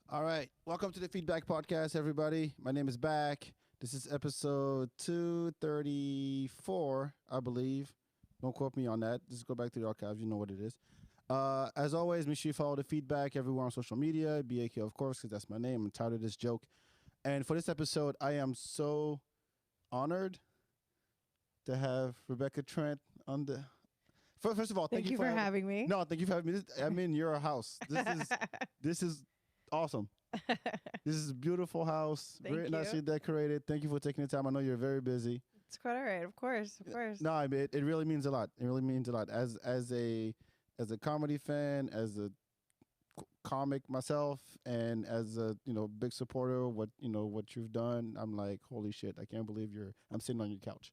All right. Welcome to the FeedBak podcast, everybody. My name is Back. This is episode 234, I believe. Don't quote me on that. Just go back to the archives. You know what it is. As always, make sure you follow the FeedBak everywhere on social media. BAK, of course, because that's my name. I'm tired of this joke. And for this episode, I am so honored to have Rebecca Trent on the. First of all, Thank you for having me. No, thank you for having me. I'm in your house. This is awesome. This is a beautiful house. Thank Very you. nicely decorated. Thank you for taking the time. I know you're very busy. It's quite all right. Of course. No, I mean, it really means a lot. It really means a lot. As a comedy fan, as a comic myself, and as a big supporter of what you've done, I'm like, holy shit! I can't believe I'm sitting on your couch.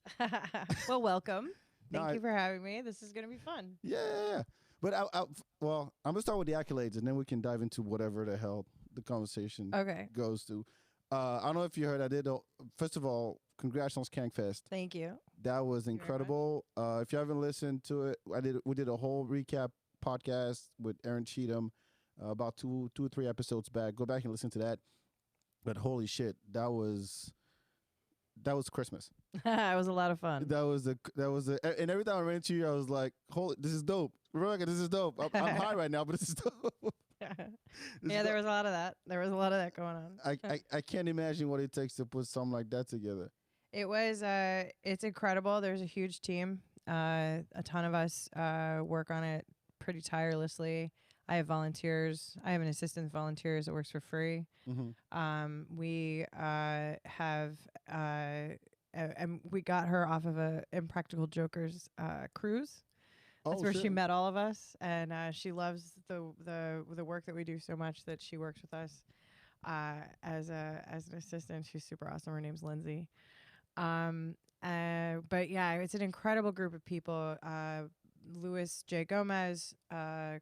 Well, welcome. No, Thank you for having me. This is going to be fun. Yeah. But well, I'm gonna start with the accolades, and then we can dive into whatever the hell the conversation Okay. goes to. I don't know if you heard. First of all, congrats on Skankfest. Thank you. That was Thank you very incredible. If you haven't listened to it, we did a whole recap podcast with Aaron Cheatham about two or three episodes back. Go back and listen to that. But holy shit, that was Christmas. It was a lot of fun. And every time I ran into you, I was like, holy, this is dope. Rebecca, this is dope. I'm high right now, but this is dope. There was a lot of that. There was a lot of that going on. I can't imagine what it takes to put something like that together. It was, it's incredible. There's a huge team. A ton of us work on it pretty tirelessly. I have volunteers. I have an assistant volunteers that works for free. Mm-hmm. We have, and we got her off of a Impractical Jokers cruise. That's where she met all of us, and she loves the work that we do so much that she works with us as an assistant. She's super awesome. Her name's Lindsay. But yeah, it's an incredible group of people. Louis J. Gomez,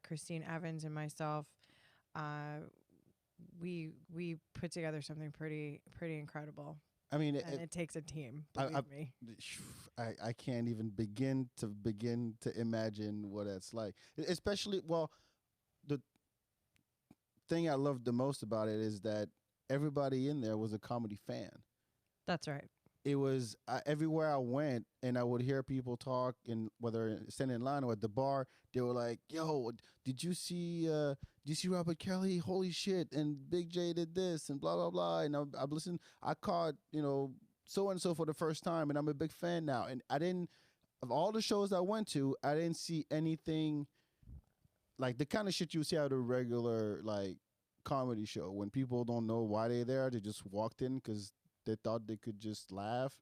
Christine Evans, and myself. We put together something pretty incredible. I mean, it takes a team. Believe me. I can't even begin to imagine what that's like. Especially, well, the thing I loved the most about it is that everybody in there was a comedy fan. That's right. It was everywhere I went, and I would hear people talk, and whether standing in line or at the bar, they were like, "Yo, did you see Robert Kelly? Holy shit!" And Big J did this, and blah blah blah. And I've listened. I caught so and so for the first time, and I'm a big fan now. And I didn't, of all the shows I went to, I didn't see anything like the kind of shit you see at a regular like comedy show when people don't know why they're there. They just walked in because they thought they could just laugh,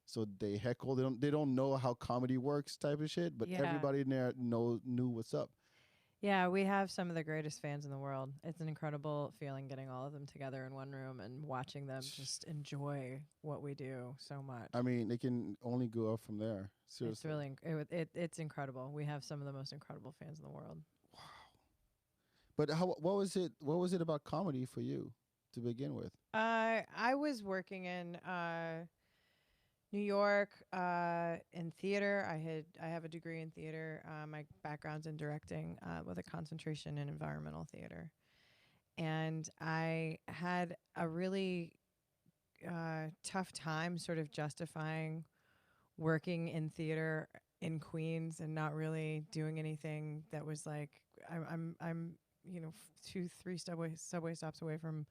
so they heckle. They don't know how comedy works, type of shit. But everybody in there knew what's up. Yeah, we have some of the greatest fans in the world. It's an incredible feeling getting all of them together in one room and watching them just enjoy what we do so much. I mean, it can only go up from there. Seriously, It's really it's incredible. We have some of the most incredible fans in the world. Wow. But what was it? What was it about comedy for you to begin with? I was working in New York in theater. I have a degree in theater. My background's in directing with a concentration in environmental theater, and I had a really tough time sort of justifying working in theater in Queens and not really doing anything that was like I'm 2-3 subway stops away from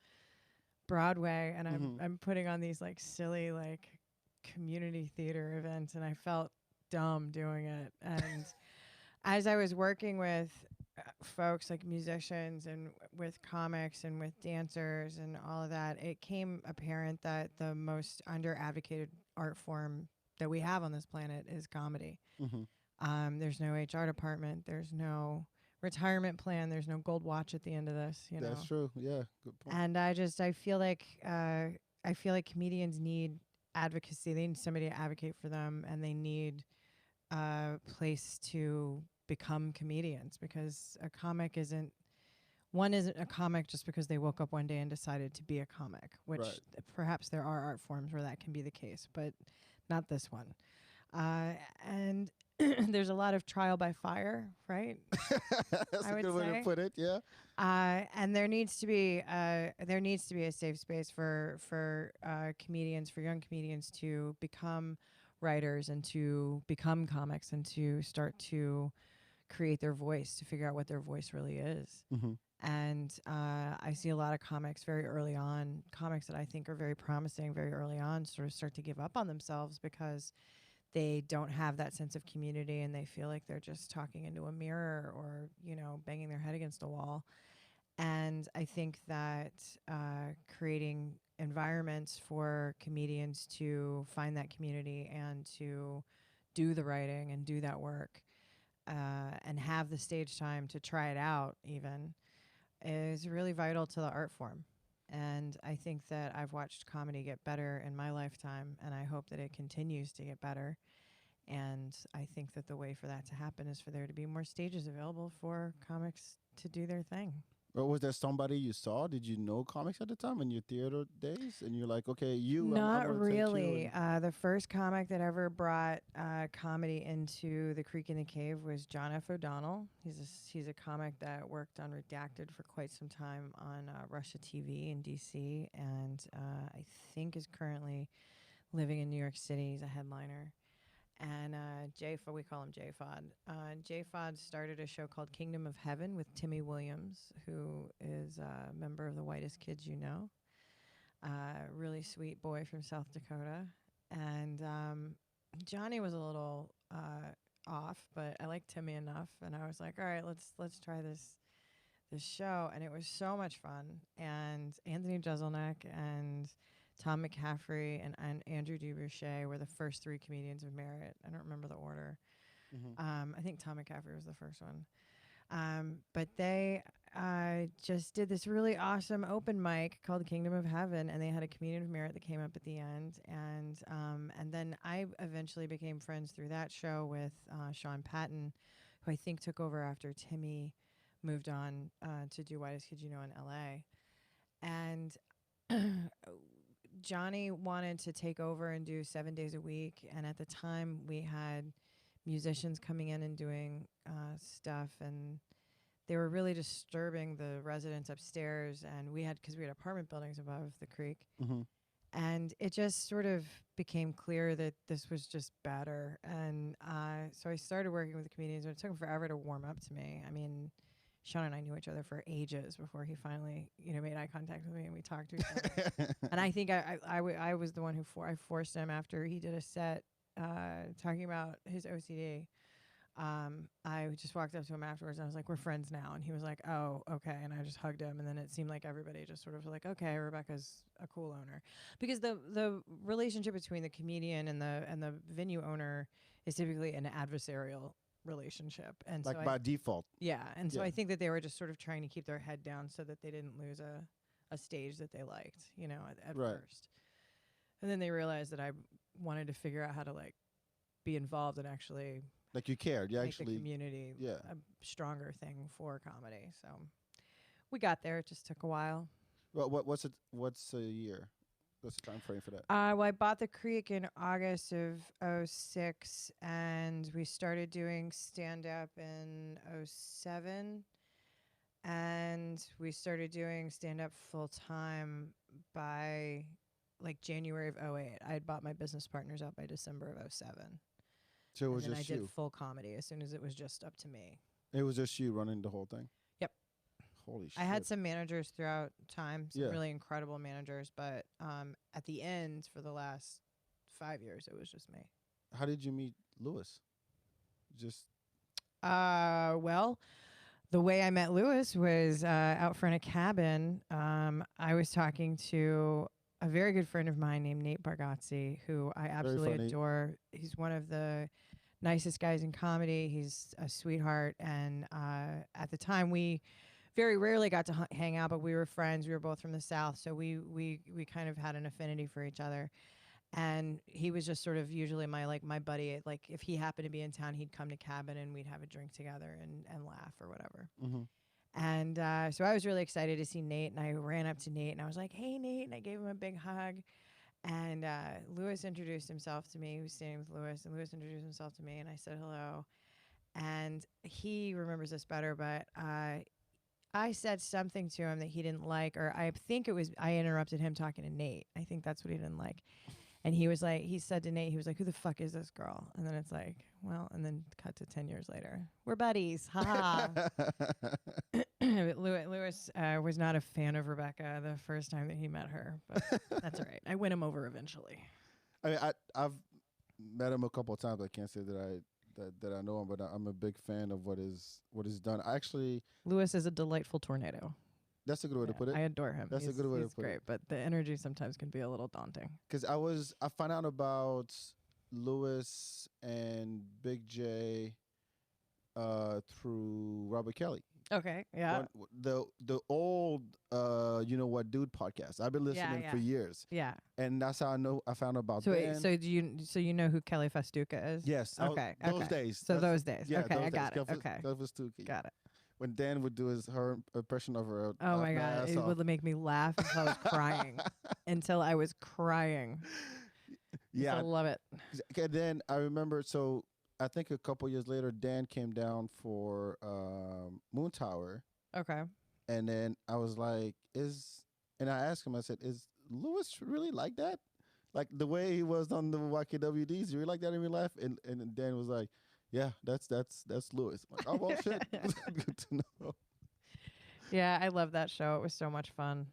Broadway, and I'm putting on these like silly like community theater events, and I felt dumb doing it. And as I was working with folks like musicians and with comics and with dancers and all of that, it came apparent that the most under advocated art form that we have on this planet is comedy. Mm-hmm. There's no HR department. There's no retirement plan. There's no gold watch at the end of this. That's true. Yeah, good point. And I feel like comedians need advocacy. They need somebody to advocate for them, and they need a place to become comedians, because a comic isn't a comic just because they woke up one day and decided to be a comic, which perhaps there are art forms where that can be the case, but not this one. And there's a lot of trial by fire, right? That's I a would good way to say. put it. Yeah. And there needs to be a safe space for comedians, for young comedians to become writers and to become comics and to start to create their voice, to figure out what their voice really is. Mm-hmm. And I see a lot of comics very early on, comics that I think are very promising very early on, sort of start to give up on themselves because they don't have that sense of community and they feel like they're just talking into a mirror or, banging their head against a wall. And I think that creating environments for comedians to find that community and to do the writing and do that work and have the stage time to try it out even is really vital to the art form. And I think that I've watched comedy get better in my lifetime, and I hope that it continues to get better. And I think that the way for that to happen is for there to be more stages available for comics to do their thing. Or was there somebody you saw? Did you know comics at the time in your theater days? And you're like, okay, I'm Not going to take you. really. The first comic that ever brought comedy into the Creek in the Cave was John F. O'Donnell. He's a comic that worked on Redacted for quite some time on Russia TV in D.C. and I think is currently living in New York City. He's a headliner. And we call him J-Fod. J-Fod started a show called Kingdom of Heaven with Timmy Williams, who is a member of the Whitest Kids You Know. Really sweet boy from South Dakota. And Johnny was a little off, but I liked Timmy enough. And I was like, all right, let's try this show. And it was so much fun. And Anthony Jeselnik and Tom McCaffrey and Andrew DeBouchet were the first three comedians of merit. I don't remember the order. Mm-hmm. I think Tom McCaffrey was the first one. But they just did this really awesome open mic called Kingdom of Heaven, and they had a comedian of merit that came up at the end. And then I eventually became friends through that show with Sean Patton, who I think took over after Timmy moved on to do Whitest Kids You Know in L.A. And Johnny wanted to take over and do 7 days a week, and at the time we had musicians coming in and doing stuff, and they were really disturbing the residents upstairs. And because we had apartment buildings above the creek, Mm-hmm. and it just sort of became clear that this was just better. And so I started working with the comedians, but it took them forever to warm up to me. I mean, Sean and I knew each other for ages before he finally, made eye contact with me and we talked to each other. And I think I was the one who I forced him after he did a set talking about his OCD. I just walked up to him afterwards and I was like, we're friends now. And he was like, oh, okay. And I just hugged him. And then it seemed like everybody just sort of was like, okay, Rebecca's a cool owner. Because the relationship between the comedian and the venue owner is typically an adversarial relationship. And Like so by default. yeah. And so Yeah. I think that they were just sort of trying to keep their head down so that they didn't lose a stage that they liked, at Right. first. And then they realized that I wanted to figure out how to be involved and actually Like you cared. You make actually. the community Yeah. a stronger thing for comedy. So we got there. It just took a while. Well, what's a year? What's the time frame for that? Well, I bought the Creek in August of '06, and we started doing stand-up in '07. And we started doing stand-up full-time by January of '08. I had bought my business partners out by December of '07. So it was and then just I you. did full comedy as soon as it was just up to me. It was just you running the whole thing. Yep. Holy shit. I had some managers throughout time, some Yeah. really incredible managers, but at the end, for the last 5 years, it was just me. How did you meet Lewis? Just. Well, the way I met Lewis was out front of a cabin. I was talking to a very good friend of mine named Nate Bargatze, who I absolutely funny. adore. He's one of the nicest guys in comedy. He's a sweetheart. And at the time, we very rarely got to hang out, but we were friends. We were both from the South, so we kind of had an affinity for each other. And he was just sort of usually my buddy. Like if he happened to be in town, he'd come to cabin and we'd have a drink together and laugh or whatever. Mm-hmm. And so I was really excited to see Nate, and I ran up to Nate and I was like, hey, Nate, and I gave him a big hug. And Lewis introduced himself to me. He was standing with Lewis, and Lewis introduced himself to me, and I said hello. And he remembers this better, but I said something to him that he didn't like, or I think it was I interrupted him talking to Nate. I think that's what he didn't like. And he was like, he said to Nate, he was like, "Who the fuck is this girl?" And then it's like, well, and then cut to 10 years later. We're buddies. Ha ha. Lewis was not a fan of Rebecca the first time that he met her, but that's all right. I win him over eventually. I mean, I've met him a couple of times. I can't say that I know him, but I'm a big fan of what is done. Lewis is a delightful tornado. That's a good way to put it. I adore him. That's a good way to put it. He's great, but the energy sometimes can be a little daunting. Because I found out about Lewis and Big J through Robert Kelly. Okay, yeah. The old You Know What Dude podcast. I've been listening for years. Yeah. And that's how I found out about Dan. So you know who Kelly Festuca is? Yes. Okay. Those days. So those days. Yeah, okay, I got it. Kelly Festuca. Got it. When Dan would do her impression of her. Oh my God. It would make me laugh until I was crying. Until I was crying. Yeah. I love it. And then I remember, so I think a couple years later, Dan came down for Moon Tower. Okay. And then I was like, and I asked him, I said, is Lewis really like that? Like the way he was on the YKWDs, you really like that in real life? And Dan was like, yeah, that's Lewis. I'm like, oh, well, shit. Good to know. Yeah, I love that show. It was so much fun.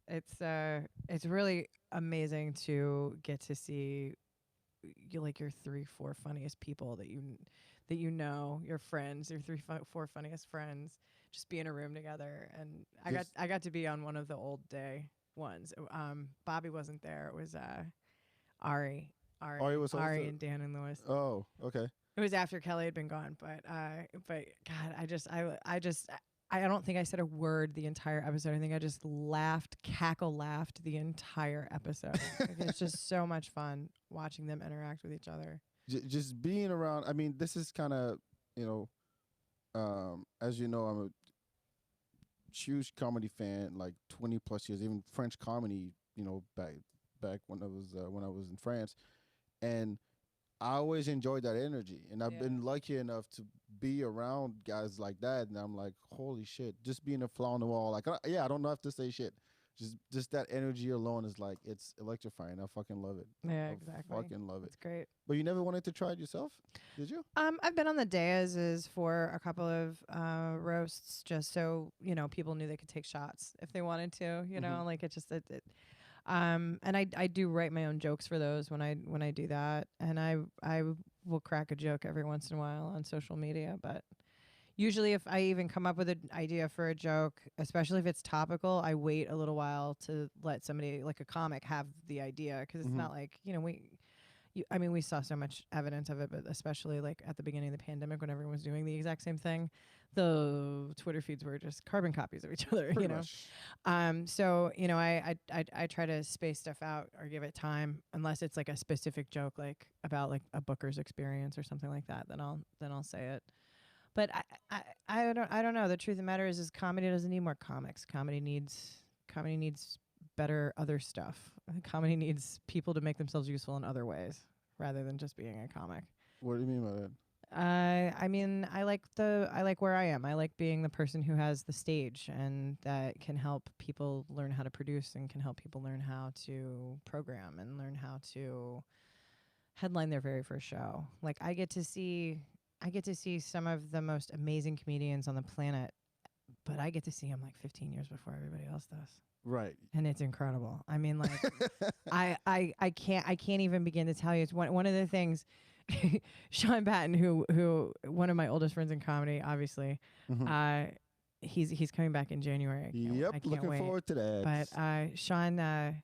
It's really amazing to get to see your 3-4 funniest people that you know, your friends, your 3-4 funniest friends, just be in a room together. And I got to be on one of the old day ones. Bobby wasn't there. It was Ari and Dan and Lewis. Oh, okay. It was after Kelly had been gone, but God, I don't think I said a word the entire episode. I think I just laughed the entire episode. It's just so much fun watching them interact with each other. Just being around. I mean, this is kind of, as you know, I'm a huge comedy fan, like 20 plus years, even French comedy, back when I was in France. And I always enjoyed that energy, and I've been lucky enough to be around guys like that. And I'm like, holy shit! Just being a fly on the wall, like, I don't have to say shit. Just that energy alone is like, it's electrifying. I fucking love it. Yeah, exactly. I fucking love it. It's great. But you never wanted to try it yourself, did you? I've been on the dais for a couple of roasts, just so people knew they could take shots if they wanted to. Like it just it. And I do write my own jokes for those when I do that, and I will crack a joke every once in a while on social media. But usually, if I even come up with an idea for a joke, especially if it's topical, I wait a little while to let somebody, like a comic, have the idea, because it's not like we saw so much evidence of it, but especially like at the beginning of the pandemic when everyone was doing the exact same thing, the Twitter feeds were just carbon copies of each other. Pretty much. So I try to space stuff out or give it time, unless it's like a specific joke, like about like a booker's experience or something like that. Then I'll say it. But I don't know. The truth of the matter is comedy doesn't need more comics. Comedy needs better other stuff. Comedy needs people to make themselves useful in other ways rather than just being a comic. What do you mean by that? I mean, I like where I am. I like being the person who has the stage and that can help people learn how to produce and can help people learn how to program and learn how to headline their very first show. Like I get to see some of the most amazing comedians on the planet, but I get to see them like 15 years before everybody else does. Right. And it's incredible. I mean, like I can't even begin to tell you. It's one of the things. Sean Patton, who one of my oldest friends in comedy, obviously, he's coming back in January. I can't looking wait. forward to that. But Sean, the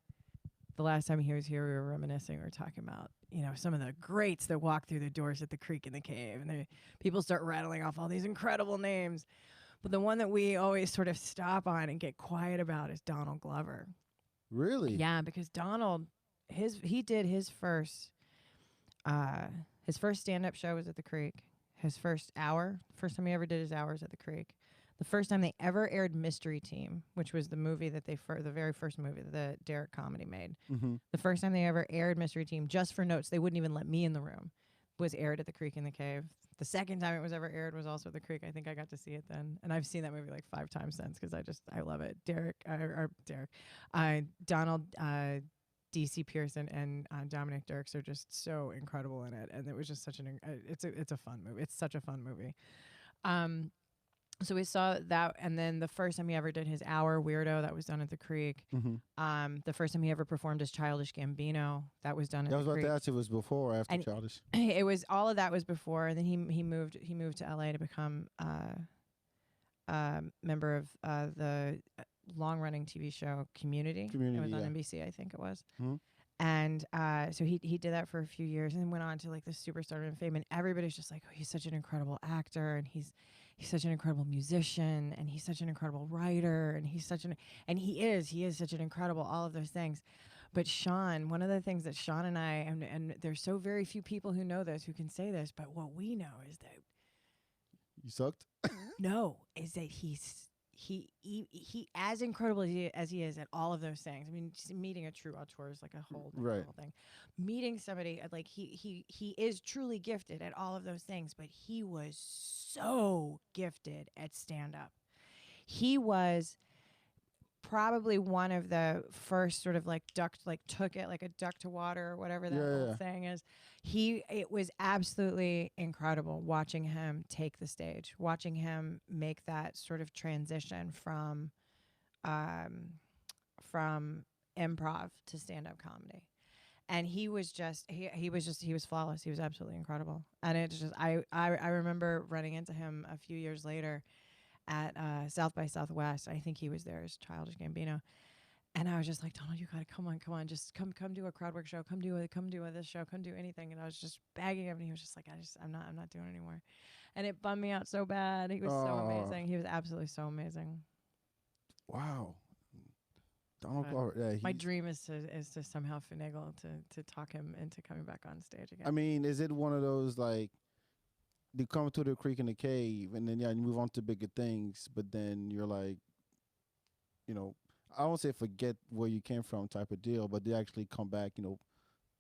last time he was here, we were reminiscing. We were talking about some of the greats that walk through the doors at the Creek and the Cave, and people start rattling off all these incredible names. But the one that we always sort of stop on and get quiet about is Donald Glover. Really? Yeah, because Donald, he did his first stand-up show was at the Creek. His first time he ever did his hours at the Creek. The first time they ever aired Mystery Team, which was the movie that the very first movie that Derek Comedy made. Mm-hmm. The first time they ever aired Mystery Team, just for notes, they wouldn't even let me in the room, was aired at the Creek in the Cave. The second time it was ever aired was also at the Creek. I think I got to see it then. And I've seen that movie like 5 times since because I love it. Donald DC Pearson and Dominic Dirks are just so incredible in it. And it was just such it's a fun movie. It's such a fun movie. So we saw that, and then the first time he ever did his Hour Weirdo, that was done at the Creek. Mm-hmm. The first time he ever performed as Childish Gambino, that was done at That was the about Creek. to ask if it was before or after And Childish. It was all of that was before, and then he moved to LA to become member of the long running TV show Community. It was on NBC, I think it was. Mm-hmm. And so he did that for a few years, and then went on to like the superstar and fame. And everybody's just like, oh, he's such an incredible actor, and he's such an incredible musician, and he's such an incredible writer, and he is such an incredible all of those things. But Sean, one of the things that Sean and I, and there's so very few people who know this, who can say this, but what we know is that You sucked? no, is that he as incredible as he is at all of those things. I mean, just meeting a true auteur is like a whole thing. Meeting somebody like he is truly gifted at all of those things, but he was so gifted at stand up. He was probably one of the first sort of took it like a duck to water or whatever that whole thing is. It was absolutely incredible watching him take the stage, watching him make that sort of transition from improv to stand-up comedy. And he was flawless. He was absolutely incredible. And it just I remember running into him a few years later at South by Southwest. I think he was there as Childish Gambino. And I was just like, Donald, you gotta come on, just come do a crowd work show, come do this show, come do anything. And I was just begging him, and he was just like, I'm not doing it anymore. And it bummed me out so bad. He was so amazing. He was absolutely so amazing. Wow. Donald Glover. My dream is to somehow finagle to talk him into coming back on stage again. I mean, is it one of those like you come to the Creek in the Cave and then you move on to bigger things, but then you're like, I don't say forget where you came from type of deal, but they actually come back,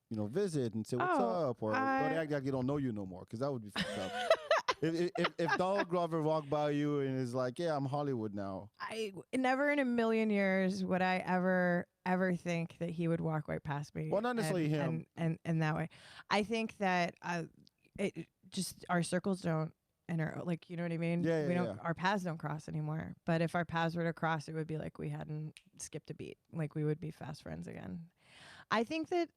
visit and say what's up, or don't they act like they don't know you no more? Because that would be fucked up. If Donald Glover walked by you and is like, yeah, I'm Hollywood now. I never in a million years would I ever think that he would walk right past me. Well, not necessarily him. And that way. I think that it just our circles don't enter, like, you know what I mean? Our paths don't cross anymore. But if our paths were to cross, it would be like we hadn't skipped a beat. Like we would be fast friends again. I think that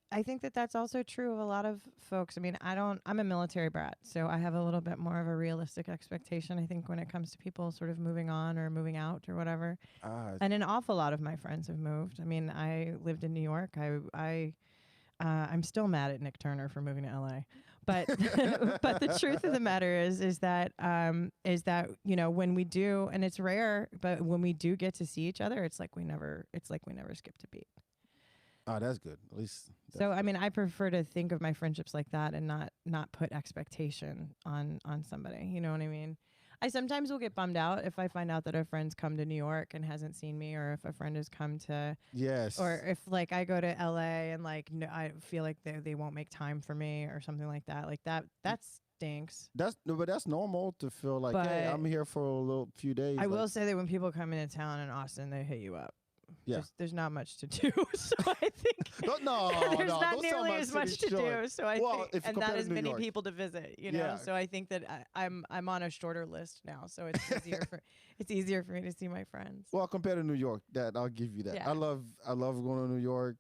that's also true of a lot of folks. I mean, I'm a military brat, so I have a little bit more of a realistic expectation, I think, when it comes to people sort of moving on or moving out or whatever. And an awful lot of my friends have moved. I mean, I lived in New York. I'm still mad at Nick Turner for moving to LA. But but the truth of the matter is that when we do, and it's rare, but when we do get to see each other, it's like we never skipped a beat. Oh, that's good. At least. So I mean, I prefer to think of my friendships like that and not put expectation on somebody. You know what I mean? I sometimes will get bummed out if I find out that a friend's come to New York and hasn't seen me, or if a friend has come to or if like I go to LA and like I feel like they won't make time for me or something like that. Like that stinks. But that's normal to feel like, hey, I'm here for a few days. I will say that when people come into town in Austin, they hit you up. Yeah. There's not much to do, so I think there's not nearly as much to do. So I think, and not as many people to visit, you know. So I think that I'm on a shorter list now, so it's easier for me to see my friends. Well, compared to New York, I'll give you that. Yeah. I love going to New York.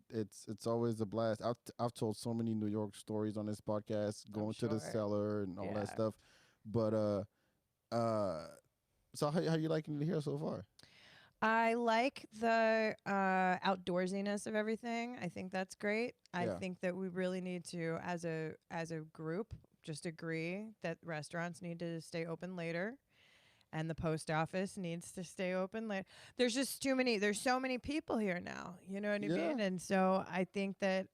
It's always a blast. I've told so many New York stories on this podcast, going to the cellar and all that stuff. But so how you liking it here so far? I like the outdoorsiness of everything. I think that's great. I think that we really need to, as a group, just agree that restaurants need to stay open later, and the post office needs to stay open later. There's just there's so many people here now. You know what I mean? And so I think that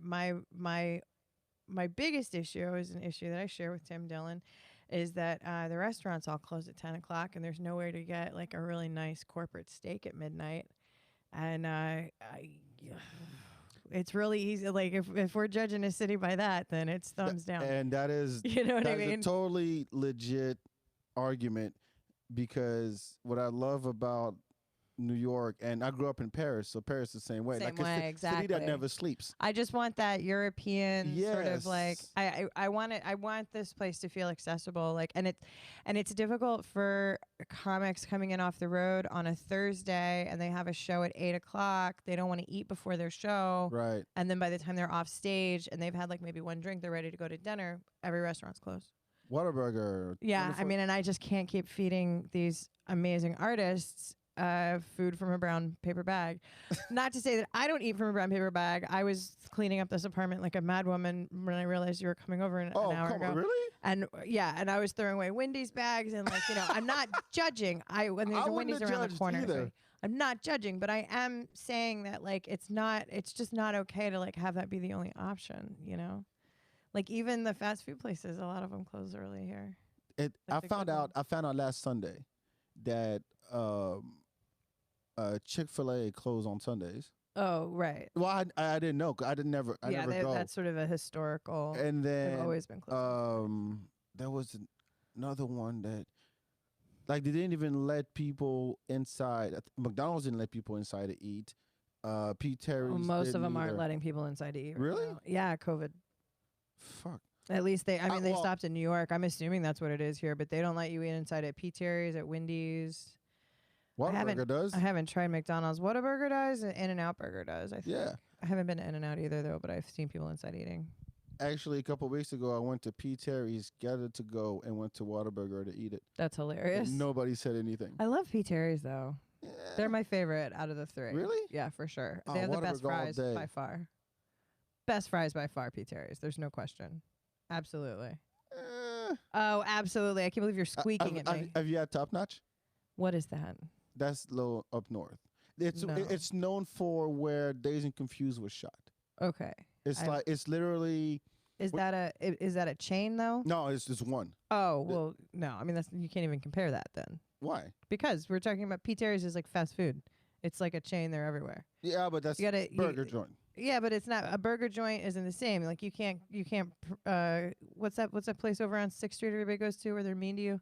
my biggest issue is an issue that I share with Tim Dillon. is that the restaurants all close at 10 o'clock, and there's nowhere to get like a really nice corporate steak at midnight. And it's really easy. Like if we're judging a city by that, then it's thumbs down. And that is, you know what I that is mean? a totally legit argument, because what I love about New York, and I grew up in Paris, so Paris is the same way. Same like way, it's a city that never sleeps. I just want that European sort of like Yes. I want it. I want this place to feel accessible. Like and it's difficult for comics coming in off the road on a Thursday and they have a show at 8 o'clock. They don't want to eat before their show, Right. and then by the time they're off stage and they've had like maybe one drink, they're ready to go to dinner. Every restaurant's closed. Whataburger. Yeah, 24 I mean, and I just can't keep feeding these amazing artists food from a brown paper bag. Not to say that I don't eat from a brown paper bag. I was cleaning up this apartment like a mad woman when I realized you were coming over an hour ago. Really? And and I was throwing away Wendy's bags and like, I'm not judging. When there's a Wendy's around the corner. So I'm not judging, but I am saying that like it's just not okay to like have that be the only option, Like even the fast food places, a lot of them close early here. I found out last Sunday that Chick-fil-A closed on Sundays. Oh, right. Well, I didn't know. I never go. That's sort of a historical. And then they've always been closed. there was another one that, like, they didn't even let people inside. McDonald's didn't let people inside to eat. Pete Terry's. Well, most of them either. aren't letting people inside to eat. Right Really? now. Yeah, COVID. Fuck. At least they Well, stopped in New York. I'm assuming that's what it is here, but they don't let you eat inside at Pete Terry's, at Wendy's. Whataburger does. I haven't tried McDonald's. Whataburger does, and In-N-Out Burger does. I think. Yeah. I haven't been to In-N-Out either, though, but I've seen people inside eating. Actually, a couple of weeks ago, I went to Pete Terry's, gathered to go, and went to Whataburger to eat it. That's hilarious. And nobody said anything. I love Pete Terry's, though. Yeah. They're my favorite out of the three. Really? Yeah, for sure. Oh, They have the best Whataburger all fries day. by far. Best fries by far, Pete Terry's. There's no question. Absolutely. Oh, absolutely. I can't believe you're squeaking at me. Have you had Top Notch? What is that? That's low up north. It's No. it's known for where Dazed and Confused was shot. Okay. It's literally Is that a chain though? no, it's just one. Oh, well, no. I mean, you can't even compare that then. Why? Because we're talking about Pete Terry's is like fast food. It's like a chain. They're everywhere. Yeah, but that's burger joint. Yeah, but it's not. A burger joint isn't the same. Like you can't what's that place over on 6th Street everybody goes to where they're mean to you?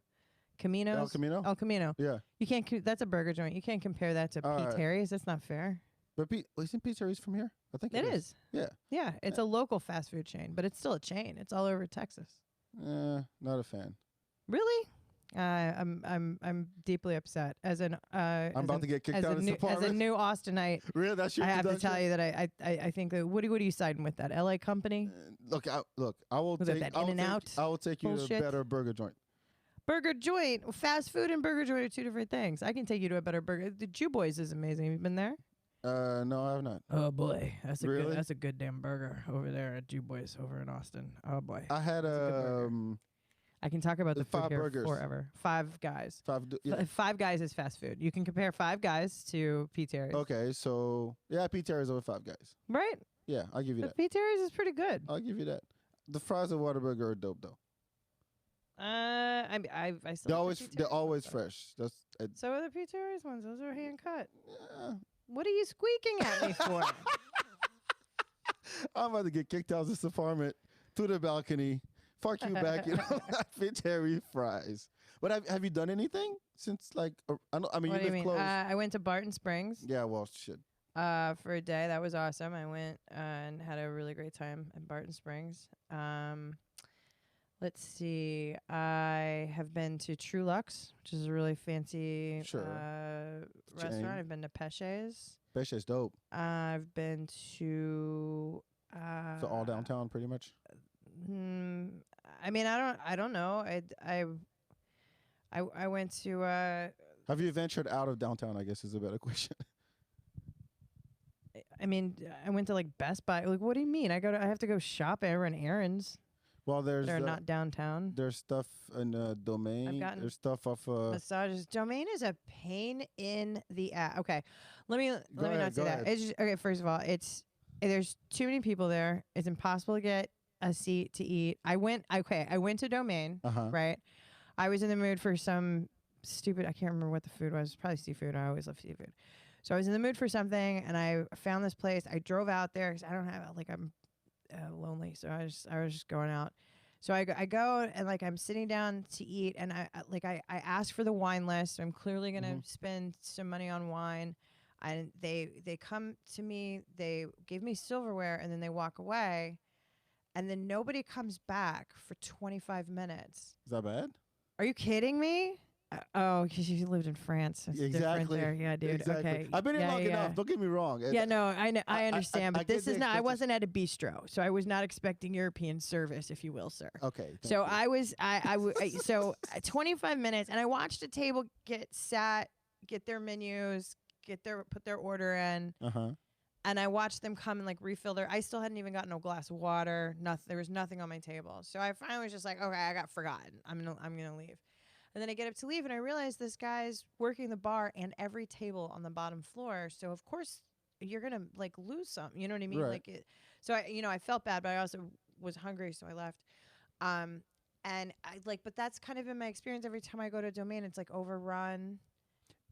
Camino's? El Camino? El Camino. Yeah. You can't that's a burger joint. You can't compare that to Pete Terry's. That's not fair. But isn't Pete Terry's from here? I think It is. Yeah. Yeah, it's a local fast food chain, but it's still a chain. It's all over Texas. Not a fan. Really? I'm deeply upset. I'm about to get kicked out of this apartment. As a new Austinite, Really? That's your I have to introduction? tell you that I think that what are you siding with, that LA company? Look, I will Was it take that In-N-Out I will take you to a bullshit? better burger joint. Burger joint, fast food and burger joint are two different things. I can take you to a better burger. The Jew Boys is amazing. Have you been there? No, I have not. Oh boy, that's Really? a good damn burger over there at Jew Boys over in Austin. Oh boy, I had I can talk about the food Five here burgers. forever. Five Guys. yeah. Five Guys is fast food. You can compare Five Guys to Pete Terry's. Okay, so yeah, Pete Terry's over Five Guys. Right? Yeah, I'll give you But that. Pete Terry's is pretty good. I'll give you that. The fries at Whataburger are dope though. I still They're like always the Pete they're Terry's always ones, though. fresh. That's So are the Pete Terry's ones. Those are hand cut. yeah. What are you squeaking at me for? I'm about to get kicked out of this apartment to the balcony. Fuck you back, Pete Terry fries. But have you done anything since like? I mean, What do you you live mean? close. I went to Barton Springs. Yeah, well, shit. For a day. That was awesome. I went and had a really great time at Barton Springs. Let's see. I have been to True Lux, which is a really fancy restaurant. Chain. I've been to Pesce's. Pesce's dope. I've been to So all downtown, pretty much. I mean, I don't know. I went to Have you ventured out of downtown? I guess is a better question. I mean, I went to like Best Buy. Like, what do you mean? I have to go shop and run errands. Well, there's They're not downtown. there's stuff in Domain. gotten There's stuff off. Massages. Domain is a pain in the ass. Okay, let me not say go that. ahead. It's just, okay. First of all, there's too many people there. It's impossible to get a seat to eat. I went to Domain, Uh-huh. right? I was in the mood for some stupid, I can't remember what the food was, probably seafood. I always love seafood. So I was in the mood for something, and I found this place. I drove out there because I don't have, like, I'm lonely, so I was just going out. So I go and, like, I'm sitting down to eat, and I asked for the wine list. So I'm clearly gonna spend some money on wine, and they come to me, they give me silverware, and then they walk away, and then nobody comes back for 25 minutes. Is that bad? Are you kidding me? Oh, because you lived in France. It's different there. Yeah, dude. Exactly. Okay. I've been in long enough. Don't get me wrong. Yeah, no, I understand. But this is not, I expectation. wasn't at a bistro, so I was not expecting European service, if you will, sir. Okay. So so 25 minutes, and I watched a table get their menus, put their order in. Uh-huh. And I watched them come and, like, refill I still hadn't even gotten a glass of water. Nothing. There was nothing on my table. So I finally was just like, okay, I got forgotten. I'm gonna leave. And then I get up to leave, and I realize this guy's working the bar and every table on the bottom floor. So of course you're gonna, like, lose some. You know what I mean? Right. Like so I felt bad, but I also was hungry, so I left. And but that's kind of been my experience every time I go to Domain. It's, like, overrun.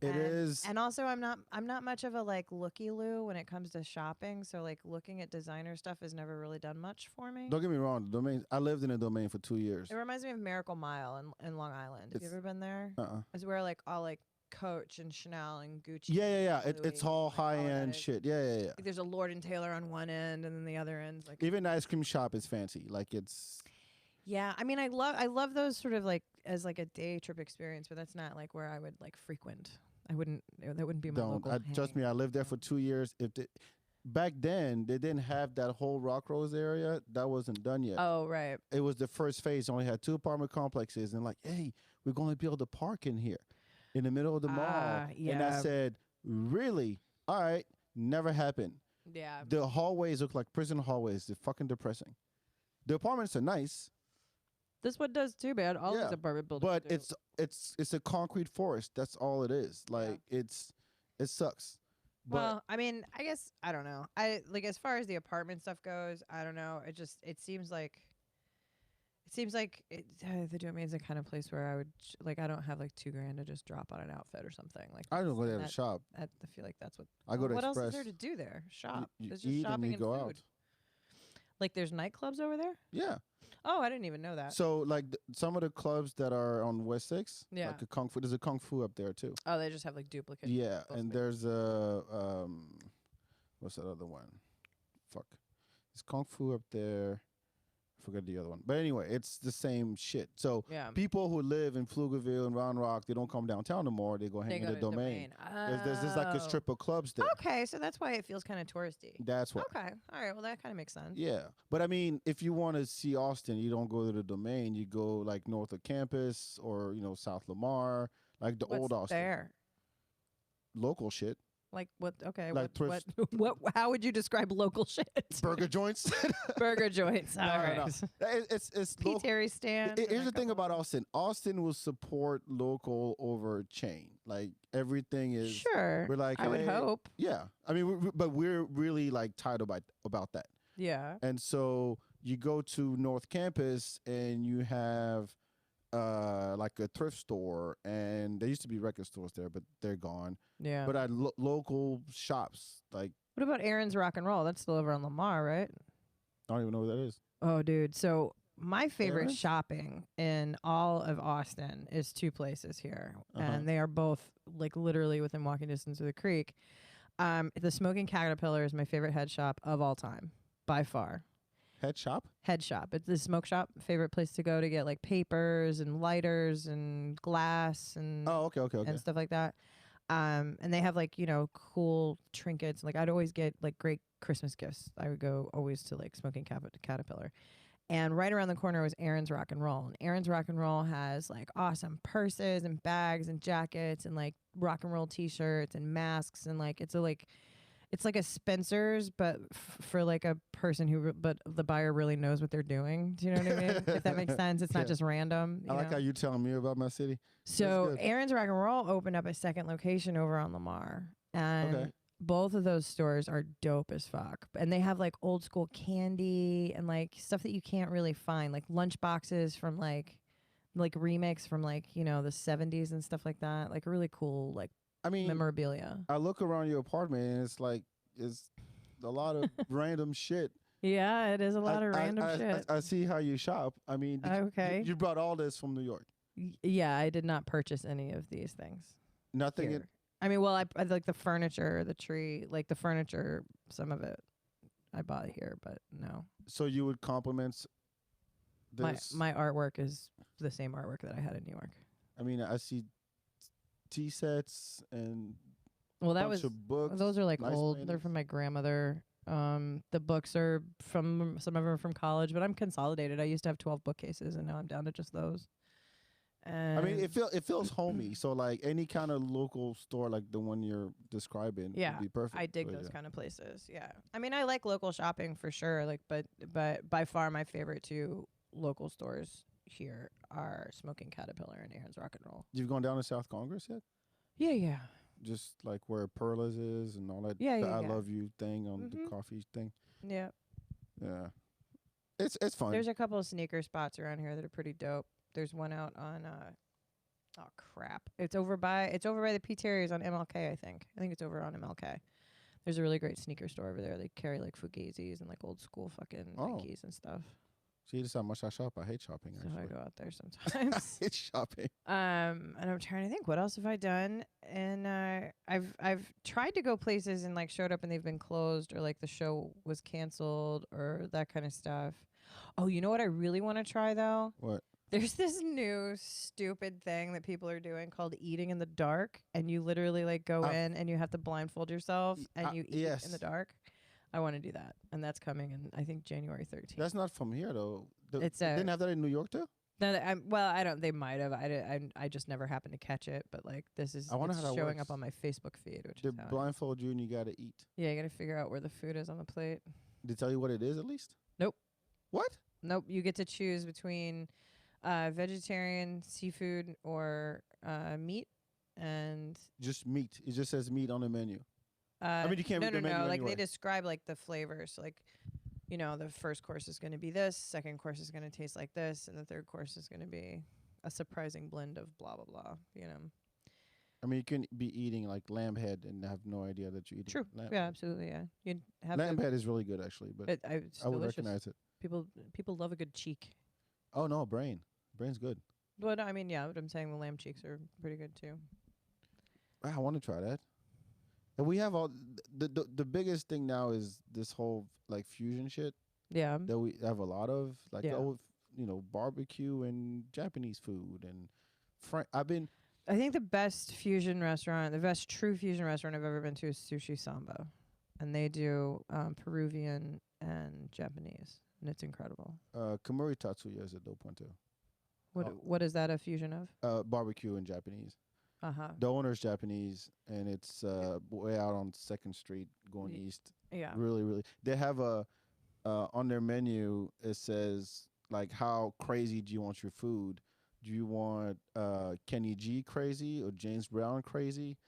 It is. And also I'm not much of a, like, looky-loo when it comes to shopping. So, like, looking at designer stuff has never really done much for me. Don't get me wrong. The Domain. I lived in a Domain for 2 years. It reminds me of Miracle Mile in Long Island. Have you ever been there? It's where, like, all, like, Coach and Chanel and Gucci. Yeah. And It's Louis all and, like, high end that shit. Yeah. Like, there's a Lord and Taylor on one end, and then the other end's like. Even the ice cream shop is fancy. Like, it's. Yeah, I mean, I love those sort of, like, as, like, a day trip experience, but that's not, like, where I would, like, frequent. That wouldn't be my local. Trust me, I lived there for 2 years. Back then they didn't have that whole Rock Rose area. That wasn't done yet. Oh, right. It was the first phase. Only had 2 apartment complexes, and, like, hey, we're going to be able to park in here, in the middle of the mall. Yeah. And I said, really? All right. Never happened. Yeah. The hallways look like prison hallways. They're fucking depressing. The apartments are nice. This one does too, man. All these apartment buildings. But do. it's a concrete forest. That's all it is. Like, it sucks. But well, I mean, I guess I don't know. I like, as far as the apartment stuff goes, I don't know. It seems like the Domain's the kind of place where I would like, I don't have like $2,000 to just drop on an outfit or something. Like, I don't go there to shop. I feel like that's what I go to what Express. else is there to do there? Shop. You There's just eat shopping and you go food. out. Like, there's nightclubs over there? Yeah. Oh, I didn't even know that. So, like, some of the clubs that are on West 6, Yeah. like there's a Kung Fu up there too. Oh, they just have like duplicate. Yeah, and spaces. there's a what's that other one? Fuck, there's Kung Fu up there. I forgot the other one, but anyway, it's the same shit. So Yeah. people who live in Pflugerville and Round Rock, they don't come downtown no more. They go hang in the Domain. There's just like a strip of clubs there. Okay, so that's why it feels kind of touristy. That's why. Okay, all right. Well, that kind of makes sense. Yeah, but I mean, if you want to see Austin, you don't go to the Domain. You go like north of campus or South Lamar, like the What's old Austin. there? Local shit. Like what? Okay. Like what? How would you describe local shit? Burger joints. Burger joints. All right. No. It's P. Terry stand. Here's the thing about Austin. Austin will support local over chain. Like, everything is. Sure. We're like, I would hope. Yeah. I mean, but we're really like tight about that. Yeah. And so you go to North Campus and you have like a thrift store, and there used to be record stores there, but they're gone. Yeah. But at local shops, like. What about Aaron's Rock and Roll? That's still over on Lamar, right? I don't even know what that is. Oh, dude. So my favorite Aaron's? shopping in all of Austin is 2 places here, and they are both like literally within walking distance of the creek. The Smoking Caterpillar is my favorite head shop of all time, by far. Head shop? Head shop. It's the smoke shop. Favorite place to go to get like papers and lighters and glass and Okay. and stuff like that. And they have like, cool trinkets. Like, I'd always get like great Christmas gifts. I would go always to like Smoking Caterpillar. And right around the corner was Aaron's Rock and Roll. And Aaron's Rock and Roll has like awesome purses and bags and jackets and like rock and roll t-shirts and masks, and like it's like a Spencer's, but for like a person but the buyer really knows what they're doing. Do you know what I mean? If that makes sense. It's not just random. I like how you telling me about my city. So Aaron's Rock and Roll opened up a second location over on Lamar. And Both of those stores are dope as fuck. And they have like old school candy and like stuff that you can't really find, like lunch boxes from like remix from like, you know, the 70s and stuff like that. Like really cool like I mean, memorabilia. I look around your apartment and it's like it's a lot of random shit. Yeah, it is a lot of random shit. I see how you shop. I mean, Okay. you brought all this from New York. Yeah, I did not purchase any of these things. Nothing. Here. I mean, well, I like the furniture, the tree, like the furniture, some of it I bought here, but no. So you would compliment this? My artwork is the same artwork that I had in New York. I mean, I see tea sets and well, that bunch was of books. Those are like nice old. paintings. They're from my grandmother. The books are from some of them are from college, but I'm consolidated. I used to have 12 bookcases, and now I'm down to just those. And I mean, it feels homey. So like any kind of local store, like the one you're describing, yeah, would be perfect. I dig for those you. kind of places. Yeah, I mean, I like local shopping for sure. Like, but by far my favorite two local stores here are Smoking Caterpillar and Aaron's Rock and Roll. You've gone down to South Congress yet? Yeah. Just like where Perla's is and all that. Yeah, the yeah, I yeah. love you thing on the Mhm. coffee thing. Yeah. Yeah, it's fun. There's a couple of sneaker spots around here that are pretty dope. There's one out on oh crap. It's over by the P Terriers on MLK, I think. I think it's over on MLK. There's a really great sneaker store over there. They carry like Fugazis and like old school fucking Nikes and stuff. See, this is how much I shop. I hate shopping. So I Actually, go out there sometimes. I hate shopping. And I'm trying to think what else have I done? And I've tried to go places and like showed up and they've been closed or like the show was canceled or that kind of stuff. Oh, you know what I really want to try though? What? There's this new stupid thing that people are doing called eating in the dark, and you literally like go in and you have to blindfold yourself and you eat in the dark. I want to do that, and that's coming in I think January 13th. That's not from here though. It's they didn't have that in New York too. No, I don't. They might have. I just never happened to catch it. But like this is I wonder it's how that showing works. up on my Facebook feed, which They is how blindfold you and you gotta eat. yeah, you got to figure out where the food is on the plate. They tell you what it is at least. Nope. What? Nope. You get to choose between vegetarian, seafood, or meat, and Just meat. It just says meat on the menu. I mean, you can't no, read the menu Like anyway. they describe like the flavors. Like, you know, the first course is going to be this, second course is going to taste like this, and the third course is going to be a surprising blend of blah blah blah. You know. I mean, you can be eating like lamb head and have no idea that you're eating. True. Lamb Yeah, head. absolutely. Yeah. You'd have Lamb head is really good actually, but it's I would delicious. recognize it. People love a good cheek. Oh no, brain's good. But I mean, yeah, but I'm saying the lamb cheeks are pretty good too. I want to try that. And we have all the biggest thing now is this whole like fusion shit Yeah. that we have a lot of like Yeah. barbecue and Japanese food and I think the best true fusion restaurant I've ever been to is Sushi Samba. And they do Peruvian and Japanese. And it's incredible. Kamuri Tatsuya is a dope one too. What is that a fusion of? Barbecue and Japanese. Uh-huh. The owner's Japanese and it's way out on 2nd Street going east. Yeah. Really, really. They have a on their menu it says like how crazy do you want your food? Do you want Kenny G crazy or James Brown crazy?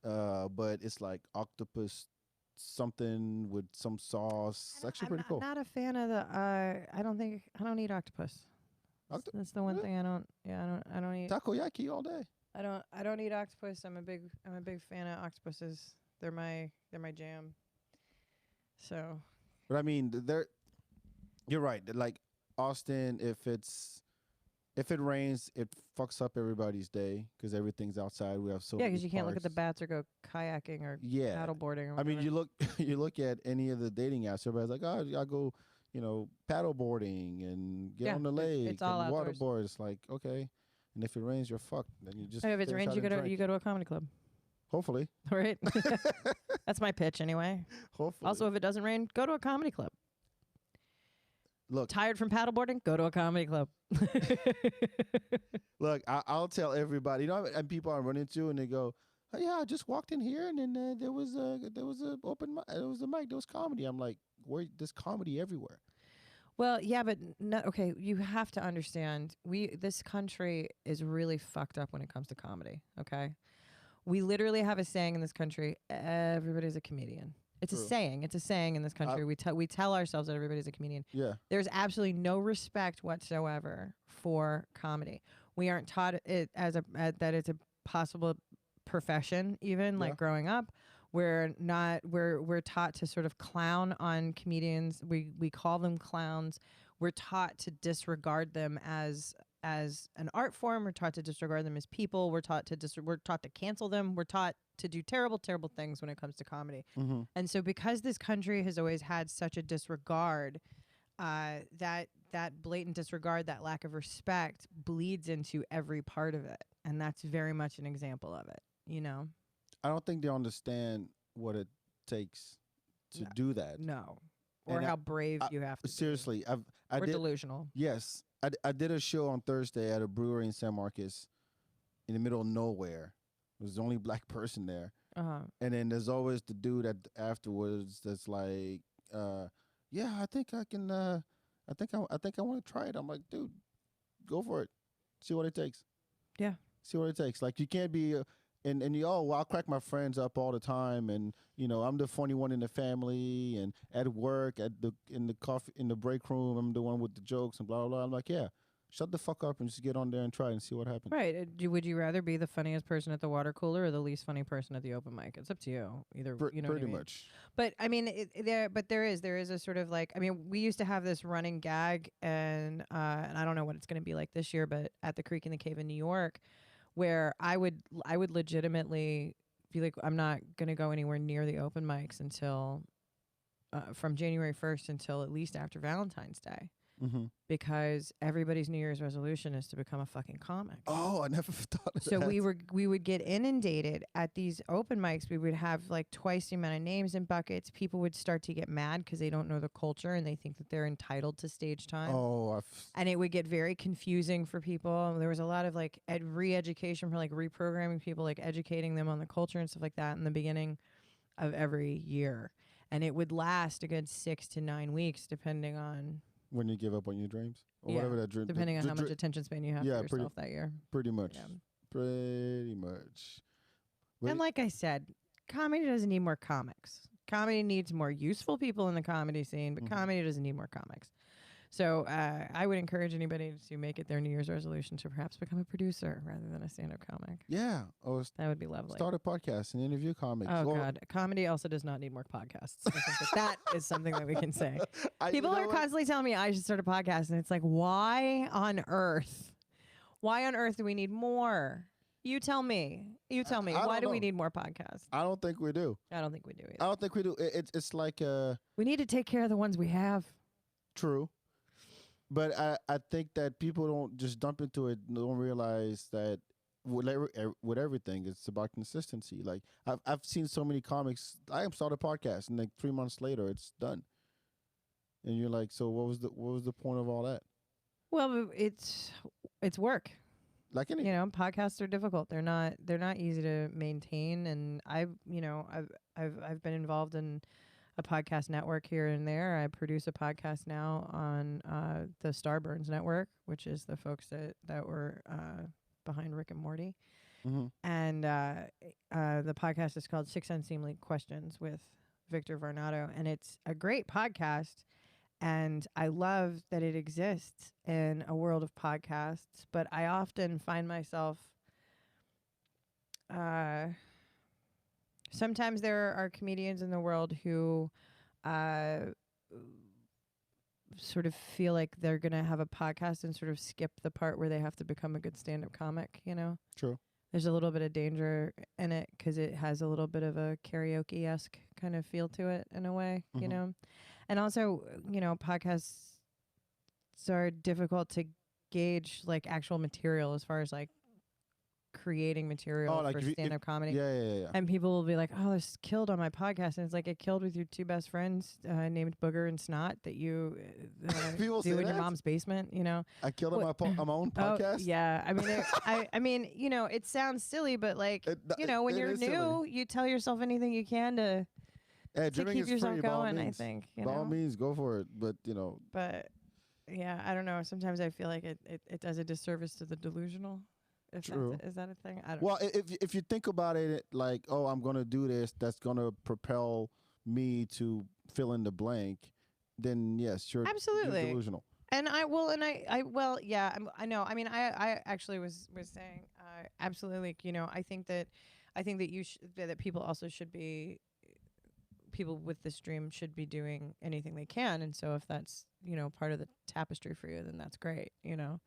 But it's like octopus something with some sauce. It's actually pretty cool. I'm not a fan of the I don't eat octopus. That's the one thing I don't eat. Takoyaki all day. I don't eat octopus. I'm a big fan of octopuses. They're my jam. So, But I mean, you're right. Like Austin, if it rains, it fucks up everybody's day because everything's outside. We have so yeah, because you can't look at the bats or go kayaking or paddleboarding. Or I mean, whatever. you look at any of the dating apps. Everybody's like, oh, I go, paddleboarding and get on the lake it's all and outdoors. waterboard. It's like okay, and if it rains, you're fucked. Then you just If it's finish rains, out you and go drink. to a comedy club. Hopefully, All right. That's my pitch anyway. hopefully. Also, if it doesn't rain, go to a comedy club. Look, Tired from paddleboarding? Go to a comedy club. look, I'll tell everybody. And people I run into, and they go, "Oh yeah, I just walked in here, and then there was a open mic. There was a mic. There was comedy." I'm like, "Where? There's comedy everywhere." Well, yeah, but okay, you have to understand, this country is really fucked up when it comes to comedy, okay? We literally have a saying in this country: everybody's a comedian. It's a True. saying. It's a saying in this country. We tell ourselves that everybody's a comedian. Yeah. There's absolutely no respect whatsoever for comedy. We aren't taught it that it's a possible profession. Even like growing up, we're taught to sort of clown on comedians. We call them clowns. We're taught to disregard them as an art form. We're taught to disregard them as people. We're taught to cancel them. We're taught to do terrible things when it comes to comedy. Mm-hmm. And so because this country has always had such a disregard, that blatant disregard, that lack of respect bleeds into every part of it. And that's very much an example of it, you know? I don't think they understand what it takes to do that. No. Or And how brave you have to seriously, be. I Or did, delusional. Yes. I did a show on Thursday at a brewery in San Marcos in the middle of nowhere. There was the only black person there. Uh-huh. And then there's always the dude afterwards that's like, yeah, I think I can, I think I want to try it. I'm like, dude, go for it. See what it takes. Yeah. See what it takes. Like, you can't be, and you, well, I'll crack my friends up all the time. And, I'm the funny one in the family and at work, in the break room, I'm the one with the jokes and blah, blah, blah. I'm like, yeah, shut the fuck up and just get on there and try and see what happens. Right. Would you rather be the funniest person at the water cooler or the least funny person at the open mic? It's up to you. Either, you know what I Pretty mean? much. But I mean, there is a sort of like, I mean, we used to have this running gag, and I don't know what it's going to be like this year, but at the Creek and the Cave in New York, where I would legitimately be like, I'm not going to go anywhere near the open mics until from January 1st until at least after Valentine's Day. Mm-hmm. Because everybody's New Year's resolution is to become a fucking comic. Oh, I never thought of So that. we would get inundated at these open mics. We would have like twice the amount of names in buckets. People would start to get mad because they don't know the culture and they think that they're entitled to stage time. Oh, and it would get very confusing for people. There was a lot of like re-education for like reprogramming people, like educating them on the culture and stuff like that in the beginning of every year. And it would last a good 6 to 9 weeks, depending on when you give up on your dreams or whatever that dream. Depending on how much attention span you have for yourself that year. Pretty much. Yeah. Pretty much. But and like I said, comedy doesn't need more comics. Comedy needs more useful people in the comedy scene, but comedy doesn't need more comics. So I would encourage anybody to make it their New Year's resolution to perhaps become a producer rather than a stand-up comic. Yeah. That would be lovely. Start a podcast and interview comics. Oh, God. Comedy also does not need more podcasts. I think that is something that we can say. People are constantly telling me I should start a podcast, and it's like, why on earth? Why on earth do we need more? You tell me. Why do we need more podcasts? I don't think we do. I don't think we do either. I don't think we do. It's like we need to take care of the ones we have. True. But I think that people don't just dump into it, don't realize that with everything, it's about consistency. Like, I've seen so many comics, I start a podcast, and like 3 months later, it's done. And you're like, so what was the point of all that? Well, it's work. Like any, podcasts are difficult. They're not easy to maintain. And I've been involved in a podcast network here and there. I produce a podcast now on the Starburns network, which is the folks that were behind Rick and Morty. Mm-hmm. And the podcast is called Six Unseemly Questions with Victor Varnado. And it's a great podcast. And I love that it exists in a world of podcasts. But I often find myself... sometimes there are comedians in the world who sort of feel like they're going to have a podcast and sort of skip the part where they have to become a good stand-up comic, True. There's a little bit of danger in it because it has a little bit of a karaoke-esque kind of feel to it in a way, And also, podcasts are difficult to gauge, like, actual material as far as, like, creating material for stand-up comedy. Yeah. And people will be like, oh, this killed on my podcast. And it's like, it killed with your two best friends named Booger and Snot that you do in your mom's basement, I killed on my own podcast? Oh, yeah. I mean, I mean, it sounds silly, but like, when you're new, silly. You tell yourself anything you can to keep yourself going, I think. By all means, go for it. But, But, yeah, I don't know. Sometimes I feel like it does a disservice to the delusional. If True. is that a thing? I don't. Well, if you think about it, like, oh, I'm gonna do this, that's gonna propel me to fill in the blank, then yes, you're Absolutely. delusional. And I well, yeah, I know. I mean, I actually was saying, absolutely. You know, I think that that people also should be, people with this dream should be doing anything they can. And so if that's, you know, part of the tapestry for you, then that's great, you know.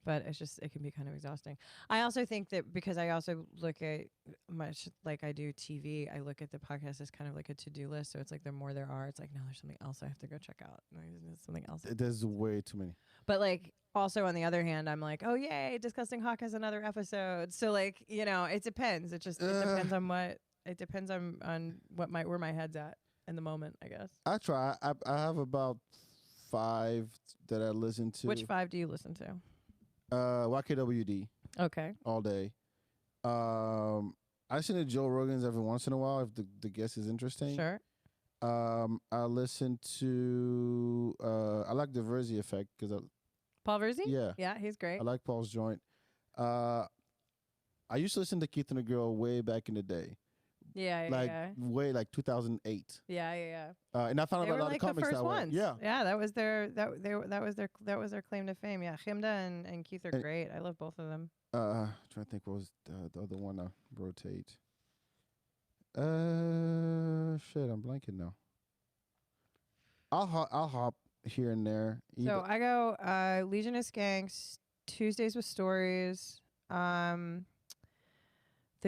But it's just, it can be kind of exhausting. I also think that because I also look at, much like I do TV, I look at the podcast as kind of like a to-do list. So it's like the more there are, it's like, no, there's something else I have to go check out. No, there's something else. There's way too many. But like, also on the other hand, I'm like, oh yay, Disgusting Hawk has another episode. So like, you know, it depends. It just, it depends on what, it depends on what where my head's at in the moment, I guess. I try. I have about 5 that I listen to. Which 5 do you listen to? YKWD Okay. all day. I listen to Joe Rogan's every once in a while if the guest is interesting. Sure. I listen to I like the Verzi Effect because Paul Verzi? yeah, Yeah, he's great. I like Paul's joint. I used to listen to Keith and the Girl way back in the day, Yeah, like yeah. way like 2008. Yeah. And I found out They about were a lot like of comics the first that way. ones. Yeah, Yeah, that was their that was their claim to fame. Yeah, Chimda and Keith are great. I love both of them. trying to think what was the other one I rotate. Shit, I'm blanking now. I'll hop here and there. So I go Legion of Skanks, Tuesdays with Stories, The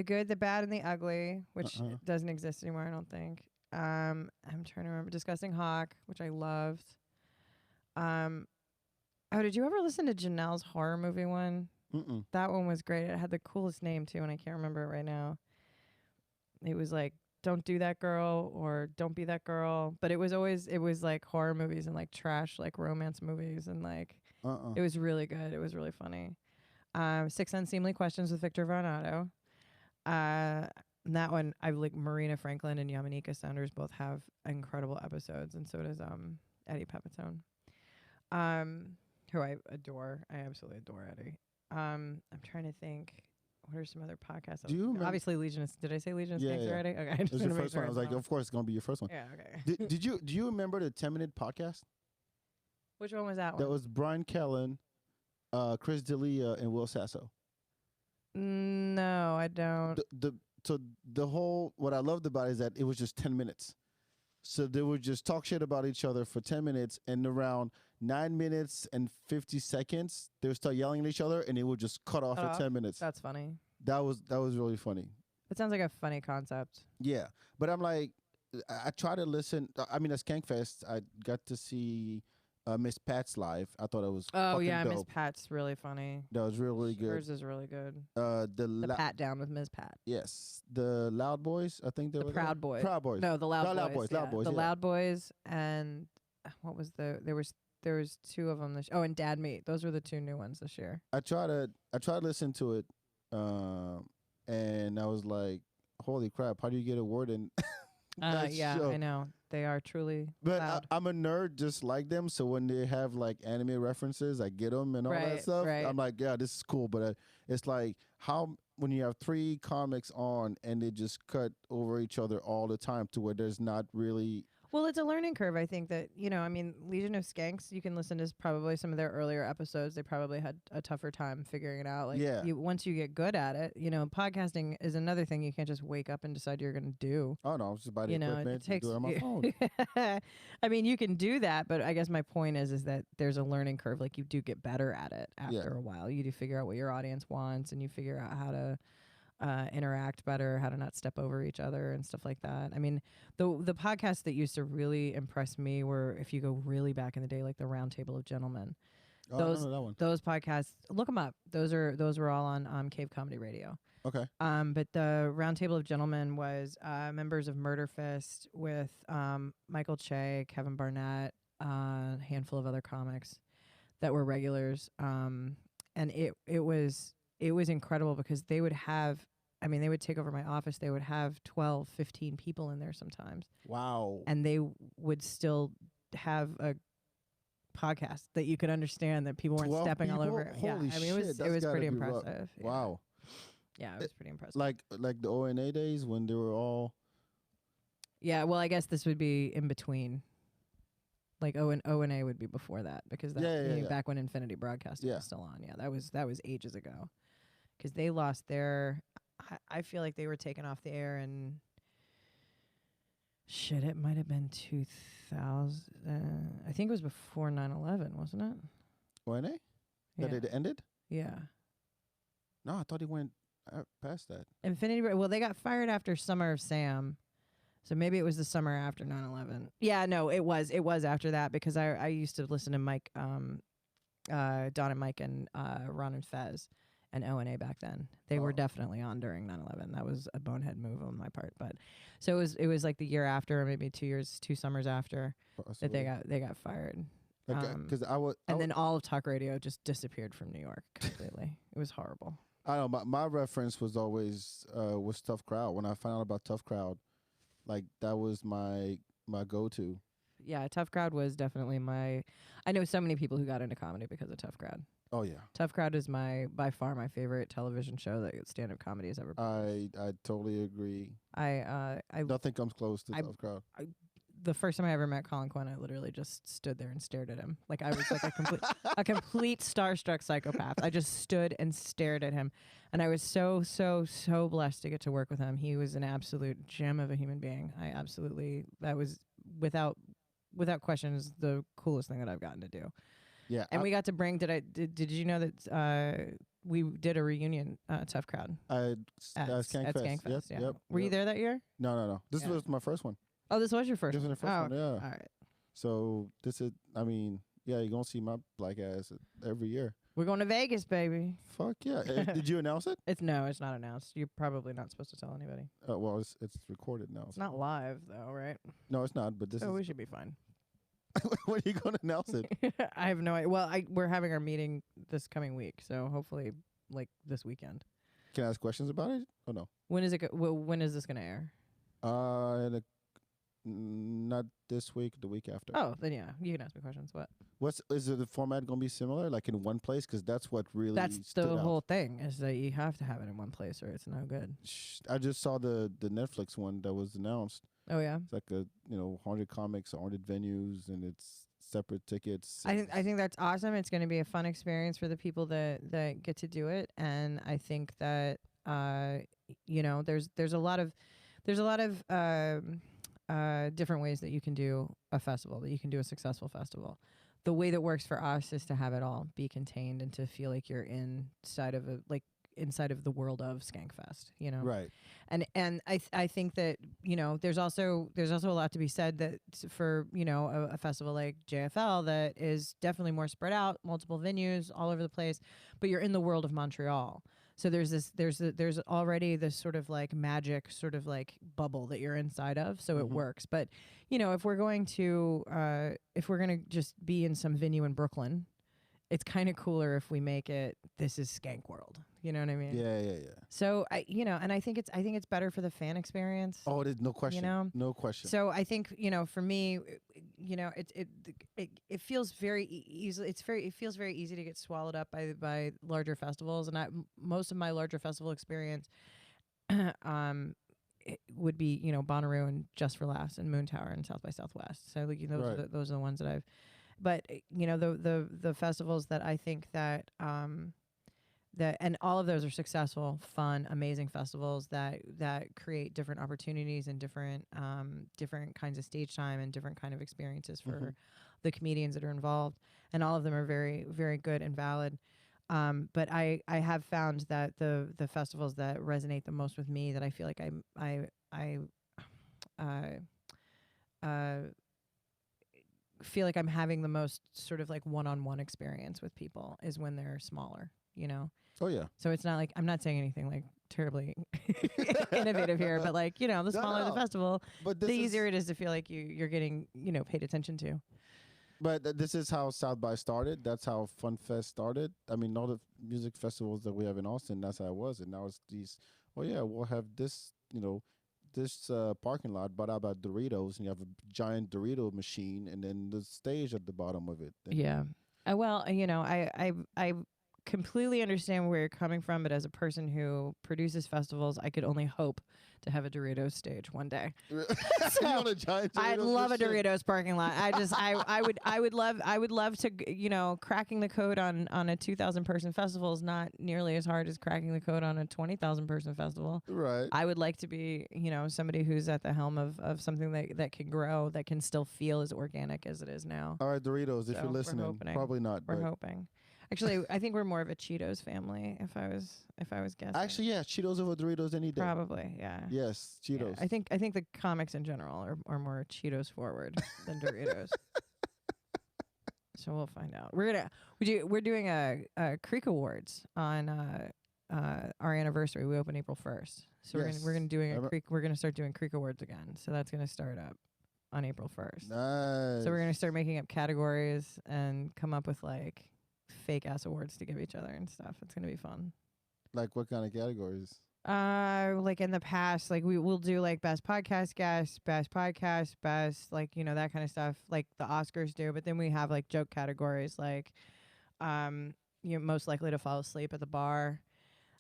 Good, the Bad, and the Ugly, which doesn't exist anymore, I don't think. I'm trying to remember. Disgusting Hawk, which I loved. Oh, did you ever listen to Janelle's horror movie one? Mm-mm. That one was great. It had the coolest name too, and I can't remember it right now. It was like Don't Do That Girl or Don't Be That Girl, but it was like horror movies and like trash like romance movies and like it was really good. It was really funny. 6 Unseemly Questions with Victor Von Otto. And that one, I like Marina Franklin and Yamanika Saunders both have incredible episodes, and so does Eddie Pepitone, who I adore. I absolutely adore Eddie. I'm trying to think. What are some other podcasts? Do you obviously Legion? Did I say Legion of Skanks already? Okay, it was your first one. I was like, of course, it's gonna be your first one. Yeah. Okay. Do you remember the 10-minute podcast? Which one was that one? That was Brian Kellen, Chris D'Elia, and Will Sasso. No, I don't. So the whole, what I loved about it is that it was just 10 minutes. So they would just talk shit about each other for 10 minutes, and around 9 minutes and 50 seconds, they would start yelling at each other, and it would just cut off at 10 minutes. That's funny. That was really funny. That sounds like a funny concept. Yeah, but I'm like, I try to listen. I mean, at Skankfest, I got to see Miss Pat's live. I thought it was fucking dope. Miss Pat's really funny. That was really good. Hers is really good. The Pat down with Ms. Pat. Yes, the Loud Boys. I think they were Proud Boys. Proud Boys. No, the Loud Boys. Loud Boys. The Loud Boys and what was there was 2 of them and Dad Meat. Those were the 2 new ones this year. I tried to listen to it, and I was like, "Holy crap! How do you get a word in?" Show? I know they are truly. But loud. I'm a nerd just like them, so when they have like anime references, I get them and all that stuff. Right. I'm like, yeah, this is cool. But it's like how when you have 3 comics on and they just cut over each other all the time to where there's not really. Well, it's a learning curve. I think that, I mean, Legion of Skanks, you can listen to probably some of their earlier episodes. They probably had a tougher time figuring it out. Like, once you get good at it, podcasting is another thing you can't just wake up and decide you're going to do. Oh, no, just buy the equipment it takes, and do it on my phone. I mean, you can do that, but I guess my point is that there's a learning curve. Like, you do get better at it after a while. You do figure out what your audience wants, and you figure out how to interact better, how to not step over each other and stuff like that. I mean, the podcasts that used to really impress me were, if you go really back in the day, like the Round Table of Gentlemen. Oh, I don't know that one. Those podcasts, look them up. Those were all on Cave Comedy Radio. Okay. But the Round Table of Gentlemen was members of Murder Fist with Michael Che, Kevin Barnett, a handful of other comics that were regulars. And it was incredible because they would take over my office. They would have 12, 15 people in there sometimes. Wow. And they would still have a podcast that you could understand that people weren't 12 stepping all people? over it. Holy yeah, I mean, shit, it that's was gotta pretty be rough. impressive. Yeah. Wow. Yeah, it was pretty impressive. Like the ONA days when they were all. Yeah, well, I guess this would be in between. Like O and A would be before that because that back when Infinity Broadcasting was still on. Yeah, that was ages ago. Because they lost their. I feel like they were taken off the air and. Shit, it might have been 2000. I think it was before 9/11, wasn't it? ONA? That it ended? Yeah. No, I thought he went past that. Infinity. Well, they got fired after Summer of Sam. So maybe it was the summer after 9/11. Yeah, no, it was after that because I used to listen to Mike, Don and Mike and Ron and Fez and O&A back then. They were definitely on during 9/11. That was a bonehead move on my part, but so it was like the year after, or maybe 2 summers after that they got fired. Because then all of talk radio just disappeared from New York completely. It was horrible. I don't know. My reference was always was Tough Crowd. When I found out about Tough Crowd, like that was my go-to. Yeah, Tough Crowd was definitely my. I know so many people who got into comedy because of Tough Crowd. Oh yeah, Tough Crowd is by far my favorite television show that stand-up comedy has ever been. I totally agree. I Nothing comes close to Tough Crowd. The first time I ever met Colin Quinn, I literally just stood there and stared at him. Like I was like a complete starstruck psychopath. I just stood and stared at him. And I was so blessed to get to work with him. He was an absolute gem of a human being. That was without questions the coolest thing that I've gotten to do. Yeah. And we got to bring did you know that we did a reunion Tough Crowd at Skankfest. Yep. Were you there that year? No. This was my first one. Oh, this was your first one? This was the first one, yeah. All right. So this is, I mean, yeah, you're going to see my black ass every year. We're going to Vegas, baby. Fuck yeah. Did you announce it? It's not announced. You're probably not supposed to tell anybody. Well, it's recorded now. It's not live, though, right? No, it's not, but this is... we should be fine. When are you going to announce it? I have no idea. Well, we're having our meeting this coming week, so hopefully, like, this weekend. Can I ask questions about it? Oh, no. When is it? When is this going to air? Not this week, the week after. Oh, then yeah, you can ask me questions. Is the format going to be similar, like in one place? Because that's what really That's the whole thing, is that you have to have it in one place or it's no good. I just saw the Netflix one that was announced. Oh yeah, it's like 100 comics, 100 venues, and it's separate tickets. I think that's awesome. It's going to be a fun experience for the people that get to do it, and I think that there's a lot of different ways that you can do a festival, that you can do a successful festival. The way that works for us is to have it all be contained and to feel like you're inside of the world of Skankfest, Right. And I think that, there's also a lot to be said that for, a festival like JFL that is definitely more spread out, multiple venues all over the place, but you're in the world of Montreal. So there's already this sort of like magic sort of like bubble that you're inside of. So it works. But, if we're going to just be in some venue in Brooklyn, it's kind of cooler if we make it, this is Skank World. You know what I mean? Yeah. So and I think it's better for the fan experience. Oh, it is, no question. No question. So I think, for me, it feels very easy. It feels very easy to get swallowed up by larger festivals, and most of my larger festival experience it would be, Bonnaroo and Just for Laughs and Moon Tower and South by Southwest. So like, those are the ones that I've. But the festivals that I think that and all of those are successful, fun, amazing festivals that create different opportunities and different kinds of stage time and different kind of experiences for the comedians that are involved, and all of them are very, very good and valid. But I have found that the festivals that resonate the most with me, that I feel like I feel like I'm having the most sort of like one-on-one experience with people, is when they're smaller, Oh yeah. So it's not like, I'm not saying anything like terribly innovative here, but like, the smaller the festival, the easier it is to feel like you're getting, paid attention to. But this is how South by started. That's how Fun Fest started. I mean, all the music festivals that we have in Austin, that's how it was. And now it's these, we'll have this, this parking lot bought out by Doritos, and you have a giant Dorito machine, and then the stage at the bottom of it. And Yeah. Well, I completely understand where you're coming from, but as a person who produces festivals, I could only hope to have a Doritos stage one day. You So, want a giant Doritos I'd love a machine? Doritos parking lot. I would love to, cracking the code on a 2,000 person festival is not nearly as hard as cracking the code on a 20,000 person festival. Right. I would like to be, somebody who's at the helm of something that can grow, that can still feel as organic as it is now. All right, Doritos, if So, you're we're listening, hoping. probably not. We're but hoping. Actually, I think we're more of a Cheetos family. If I was guessing. Actually, yeah, Cheetos over Doritos any day. Probably, yeah. Yes, Yeah, Cheetos. I think the comics in general are more Cheetos forward than Doritos. So we'll find out. We're doing a Creek Awards on our anniversary. We open April 1st. So Yes. we're gonna start doing Creek Awards again. So that's gonna start up on April 1st. Nice. So we're gonna start making up categories and come up with like fake ass awards to give each other and stuff. It's gonna be fun. Like what kind of categories? Like in the past, like we'll do like best podcast guest, best podcast, best that kind of stuff, like the Oscars do. But then we have like joke categories, like most likely to fall asleep at the bar.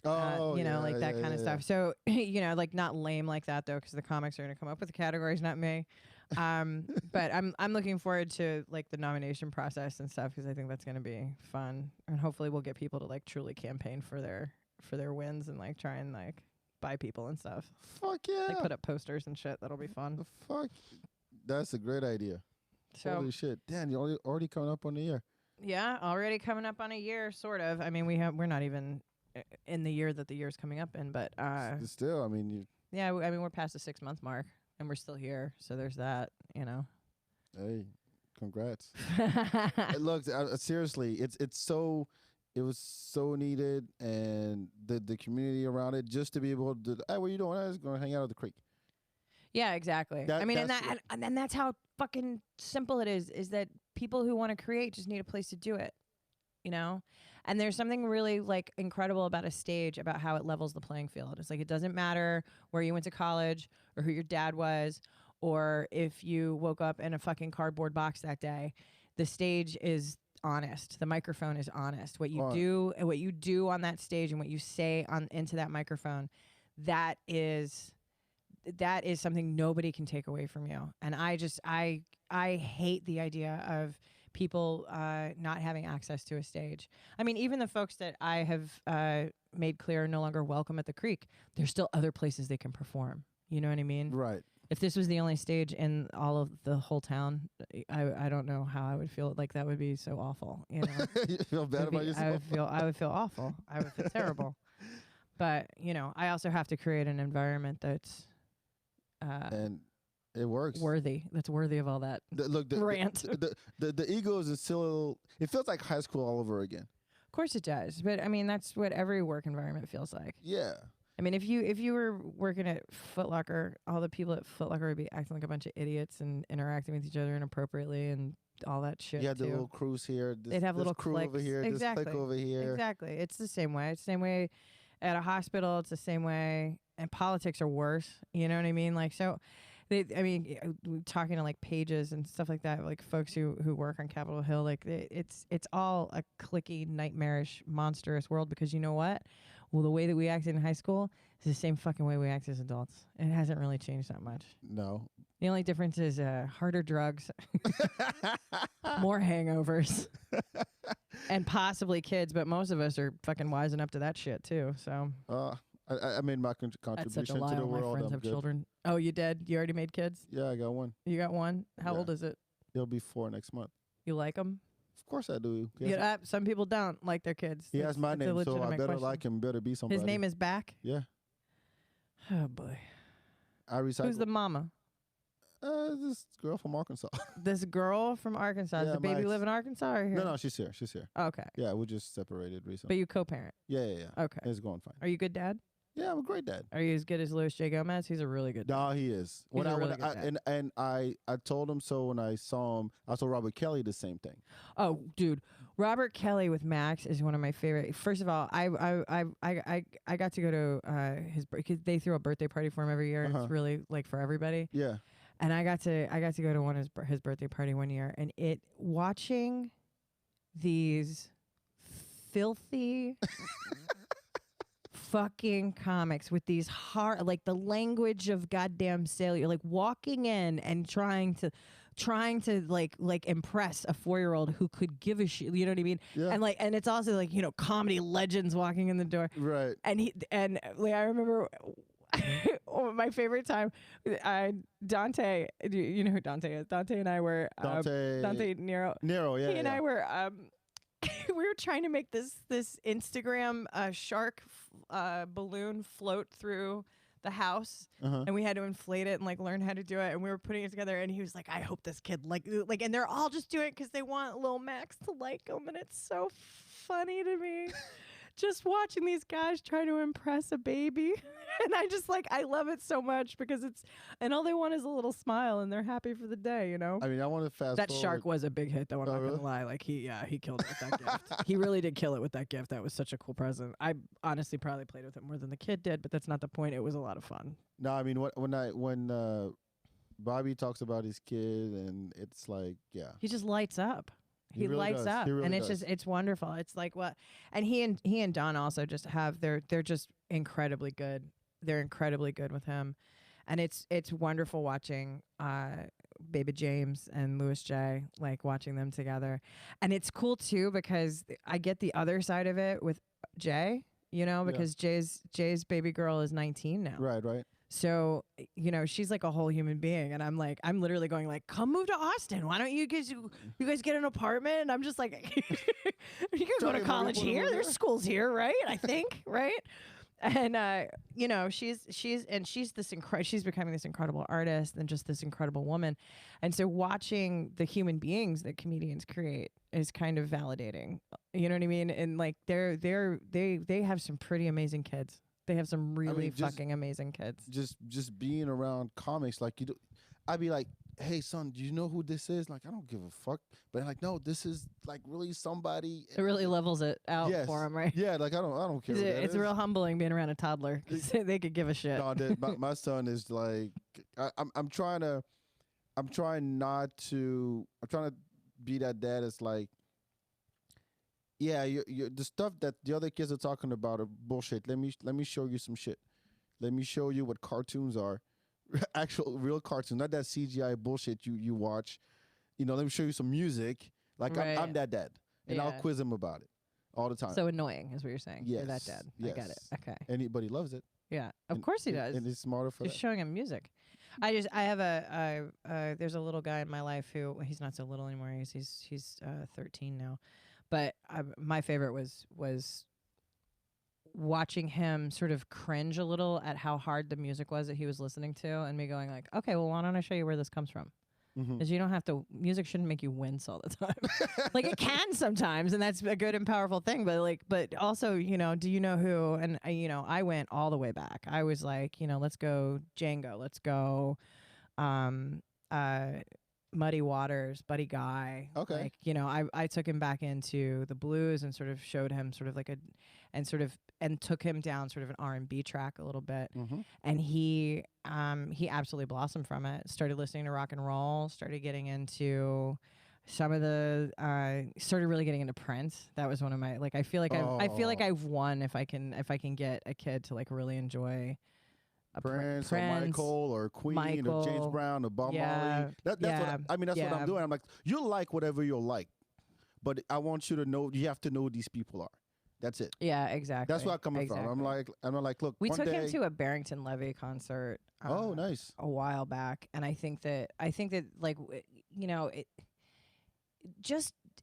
Oh, Like that kind of stuff. So like not lame like that though, because the comics are gonna come up with the categories, not me. But I'm looking forward to like the nomination process and stuff, because I think that's gonna be fun, and hopefully we'll get people to like truly campaign for their wins and like try and like buy people and stuff. Fuck yeah. Like put up posters and shit. That'll be fun. The fuck. That's a great idea. So Holy shit. Damn, you're already coming up on the year. yeah, already coming up on a year, sort of. I mean, we're not even in the year that the year's coming up in, but Still, I mean, yeah, I mean we're past the 6-month mark and we're still here, so there's that. hey, congrats. Look, seriously, it was so needed, and the community around it, just to be able to, hey, what are you doing? I was going to hang out at the creek. Yeah, exactly. That- I mean, that's and that's how fucking simple it is that people who want to create just need a place to do it, And there's something really like incredible about a stage, about how it levels the playing field. It's like it doesn't matter where you went to college or who your dad was or if you woke up in a fucking cardboard box that day. The stage is honest. The microphone is honest. What you do on that stage and what you say into that microphone, that is something nobody can take away from you. And I hate the idea of people not having access to a stage. I mean, even the folks that I have made clear are no longer welcome at the Creek, there's still other places they can perform. You know what I mean? Right. If this was the only stage in all of the whole town, I don't know how I would feel. Like that would be so awful. You feel bad about yourself? I would feel awful. I would feel terrible. But I also have to create an environment that's and it works. That's worthy of all that rant. The ego is still. It feels like high school all over again. Of course it does, but I mean that's what every work environment feels like. Yeah. I mean, if you were working at Foot Locker, all the people at Foot Locker would be acting like a bunch of idiots and interacting with each other inappropriately and all that shit. You had the too. little crews here. They'd have little crew cliques. over here. Exactly. This clique over here. Exactly. It's the same way. It's the same way at a hospital. It's the same way. And politics are worse. You know what I mean? Like, so, talking to like pages and stuff like that, like folks who work on Capitol Hill, like it's all a cliquey, nightmarish, monstrous world, because you know what? Well, the way that we acted in high school is the same fucking way we act as adults. It hasn't really changed that much. No. The only difference is harder drugs, more hangovers, and possibly kids. But most of us are fucking wising up to that shit too. So I made my that's contribution such a lie. to the All my world. friends I'm have good. children. Oh, you did? You already made kids? Yeah, I got one. You got one? How Yeah. old is it? He'll be 4 next month. You like them? Of course I do. Yeah. Some people don't like their kids. He has my That's a name, so I legitimate better question. like him. Better be somebody. His name is Back? Yeah. Oh, boy. I recycle. Who's the mama? This girl from Arkansas. This girl from Arkansas. Does Yeah, the baby my live in Arkansas or here? No, she's here. She's here. Okay. Yeah, we just separated But recently. you co-parent. Yeah. Okay. It's going fine. Are you a good dad? Yeah, I'm a great dad. Are you as good as Louis J. Gomez? He's a really good dad. No, he is. He's a really good dad. And I told him so when I saw him. I told Robert Kelly the same thing. Oh, dude. Robert Kelly with Max is one of my favorite. First of all, I got to go to his because they throw a birthday party for him every year. And it's really like for everybody. Yeah. And I got to go to his birthday party one year, and watching these filthy fucking comics with these hard, like the language of goddamn sailor, like walking in and trying to like impress a 4-year-old who could give a shit, you know what I mean? Yeah. And it's also like, you know, comedy legends walking in the door. Right. And like I remember my favorite time, Dante, you know who Dante is? Dante and I were Dante Nero. Yeah. He and I were we were trying to make this Instagram shark balloon float through the house, and we had to inflate it and like learn how to do it, and we were putting it together, and he was like, I hope this kid like and they're all just doing it because they want Lil Max to like them, and it's so funny to me. Just watching these guys try to impress a baby. And I just like, I love it so much because and all they want is a little smile and they're happy for the day, you know? I mean, I want to fast That forward. shark was a big hit though, I'm not really? gonna lie. Like he killed it with that gift. He really did kill it with that gift. That was such a cool present. I honestly probably played with it more than the kid did, but that's not the point. It was a lot of fun. No, I mean, when Bobby talks about his kid, and it's like, yeah. He just lights up. He really lights does. up, He really and it's does. just, it's wonderful. It's like what, and he and Don also just have they're just incredibly good. They're incredibly good with him, and it's wonderful watching Baby James and Louis J, like watching them together, and it's cool too because I get the other side of it with Jay, you know, because Jay's baby girl is 19 now, Right. so, you know, she's like a whole human being. And I'm literally going like, come move to Austin. Why don't you guys get an apartment? And I'm just like, you guys go to college here. There's schools here, right? I think, right? And, you know, she's becoming this incredible artist and just this incredible woman. And so watching the human beings that comedians create is kind of validating. You know what I mean? And like, they have some pretty amazing kids. They have some really fucking amazing kids. Just being around comics, like I'd be like, hey son, do you know who this is? Like, I don't give a fuck. But I'm like, no, this is like really somebody. It really levels it out for them, right? Yeah, like I don't care. It's real humbling being around a toddler because they could give a shit. No, my son is like, I'm trying to be that dad. It's like, yeah, you're the stuff that the other kids are talking about are bullshit. Let me show you some shit. Let me show you what cartoons are, actual real cartoons, not that CGI bullshit you watch. You know, let me show you some music. Like Right. I'm that dad, and I'll quiz him about it all the time. So annoying is what you're saying. Yes, You're that dad. yes. I get it. Okay. Anybody loves it. Yeah. Of course he does. And he's smarter for Just that. showing him music. I have there's a little guy in my life who, he's not so little anymore. He's 13 now. But my favorite was watching him sort of cringe a little at how hard the music was that he was listening to, and me going like, okay, well, why don't I show you where this comes from? Because you don't have to, music shouldn't make you wince all the time. Like it can sometimes, and that's a good and powerful thing. But also, you know, do you know who? And you know, I went all the way back. I was like, you know, let's go Django. Let's go, Muddy Waters, Buddy Guy. Okay. Like, you know, I took him back into the blues and sort of showed him sort of like and took him down sort of an R&B track a little bit. And he absolutely blossomed from it. Started listening to rock and roll, started getting into some of the started really getting into Prince. That was one of my, like, I feel like I've won if I can get a kid to like really enjoy Prince or Michael or Queen or James Brown or Bob Marley. That's what I'm doing. I'm like, you'll like whatever you'll like, but I want you to know, you have to know who these people are. That's it. Yeah, exactly. That's where I'm coming from. I'm like, look. We took him to a Barrington Levy concert. Oh, nice. A while back, and I think that like, you know,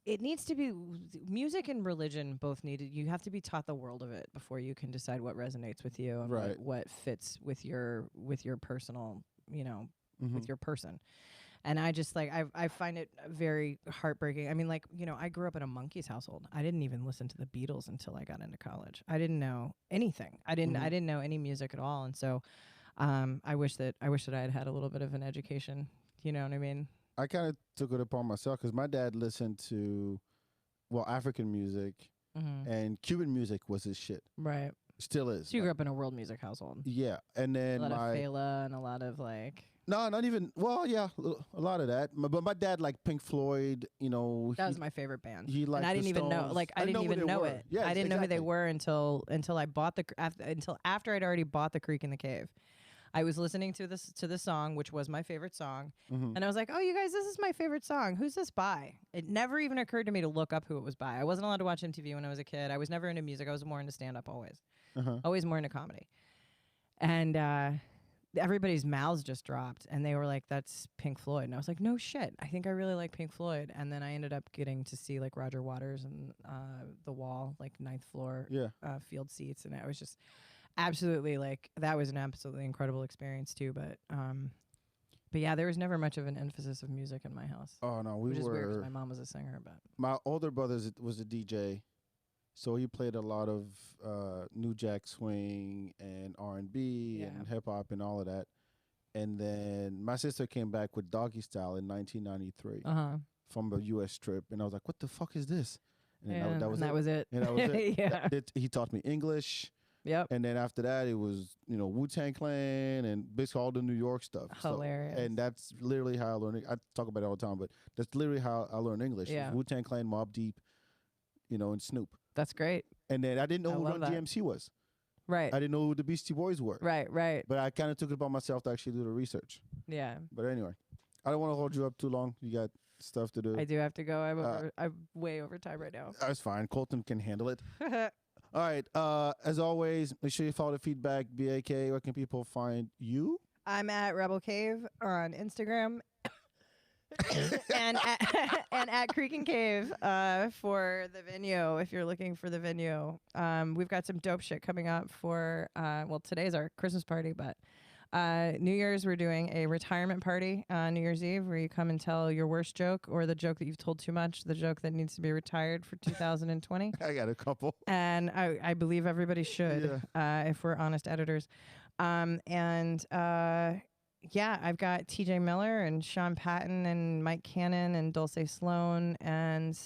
it needs to be, music and religion both needed. You have to be taught the world of it before you can decide what resonates with you and what fits with your personal, you know, with your person. And I just like, I find it very heartbreaking. I mean, like, you know, I grew up in a Monkees household. I didn't even listen to the Beatles until I got into college. I didn't know anything. I didn't know any music at all. And so, I wish that I had had a little bit of an education. You know what I mean? I kind of took it upon myself because my dad listened to African music and Cuban music was his shit. Right. Still is. So you grew up in a world music household. Yeah, and then a lot of Fela and a lot of like. No, not even. Well, yeah, a lot of that. But my dad liked Pink Floyd. You know, that was my favorite band. He liked. And I didn't even know. Like I didn't even know it. Yeah, I didn't know who they were until I bought until after I'd already bought The Creek in the Cave. I was listening to this song, which was my favorite song, and I was like, "Oh, you guys, this is my favorite song. Who's this by?" It never even occurred to me to look up who it was by. I wasn't allowed to watch MTV when I was a kid. I was never into music. I was more into stand-up always. Always more into comedy. And everybody's mouths just dropped, and they were like, "That's Pink Floyd." And I was like, "No shit. I think I really like Pink Floyd." And then I ended up getting to see like Roger Waters and The Wall, like 9th floor field seats, and I was just absolutely like that was an absolutely incredible experience too. But yeah, there was never much of an emphasis of music in my house. Oh no, which is weird 'cause my mom was a singer, but my older brother was a DJ. So he played a lot of New Jack Swing and R&B and hip hop and all of that. And then my sister came back with Doggy Style in 1993 from a U.S. trip, and I was like, "What the fuck is this?" And that was it. And that was it. He taught me English. Yep. And then after that, it was Wu-Tang Clan and basically all the New York stuff. Hilarious. So, and that's literally how I learned. I talk about it all the time, but that's literally how I learned English. Yeah. Wu-Tang Clan, Mobb Deep, and Snoop. That's great. And then I didn't know who Run DMC was. Right. I didn't know who the Beastie Boys were. Right. But I kind of took it upon myself to actually do the research. Yeah. But anyway, I don't want to hold you up too long. You got stuff to do. I do have to go. I'm way over time right now. That's fine. Colton can handle it. All right. As always, make sure you follow the FeedBak, BAK. Where can people find you? I'm at Rebel Cave on Instagram. and at Creek and Cave for the venue, if you're looking for the venue. We've got some dope shit coming up for today's our Christmas party, but New Year's we're doing a retirement party on New Year's Eve where you come and tell your worst joke or the joke that you've told too much, the joke that needs to be retired for 2020. I got a couple. And I believe everybody should if we're honest editors. Yeah, I've got TJ Miller and Sean Patton and Mike Cannon and Dulce Sloan and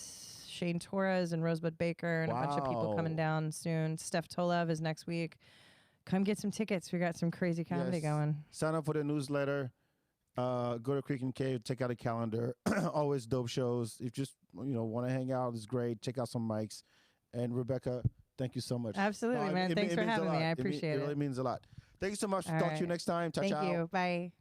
Shane Torres and Rosebud Baker and a bunch of people coming down soon. Steph Tolev is next week. Come get some tickets. We got some crazy comedy going. Sign up for the newsletter. Go to Creek and Cave. Check out the calendar. Always dope shows. If you just want to hang out, it's great. Check out some mics. And Rebecca, thank you so much. Absolutely, man. Thanks for having me. I appreciate it. It really means a lot. Thank you so much. All Talk to you next time. Ciao, Thank you. Bye.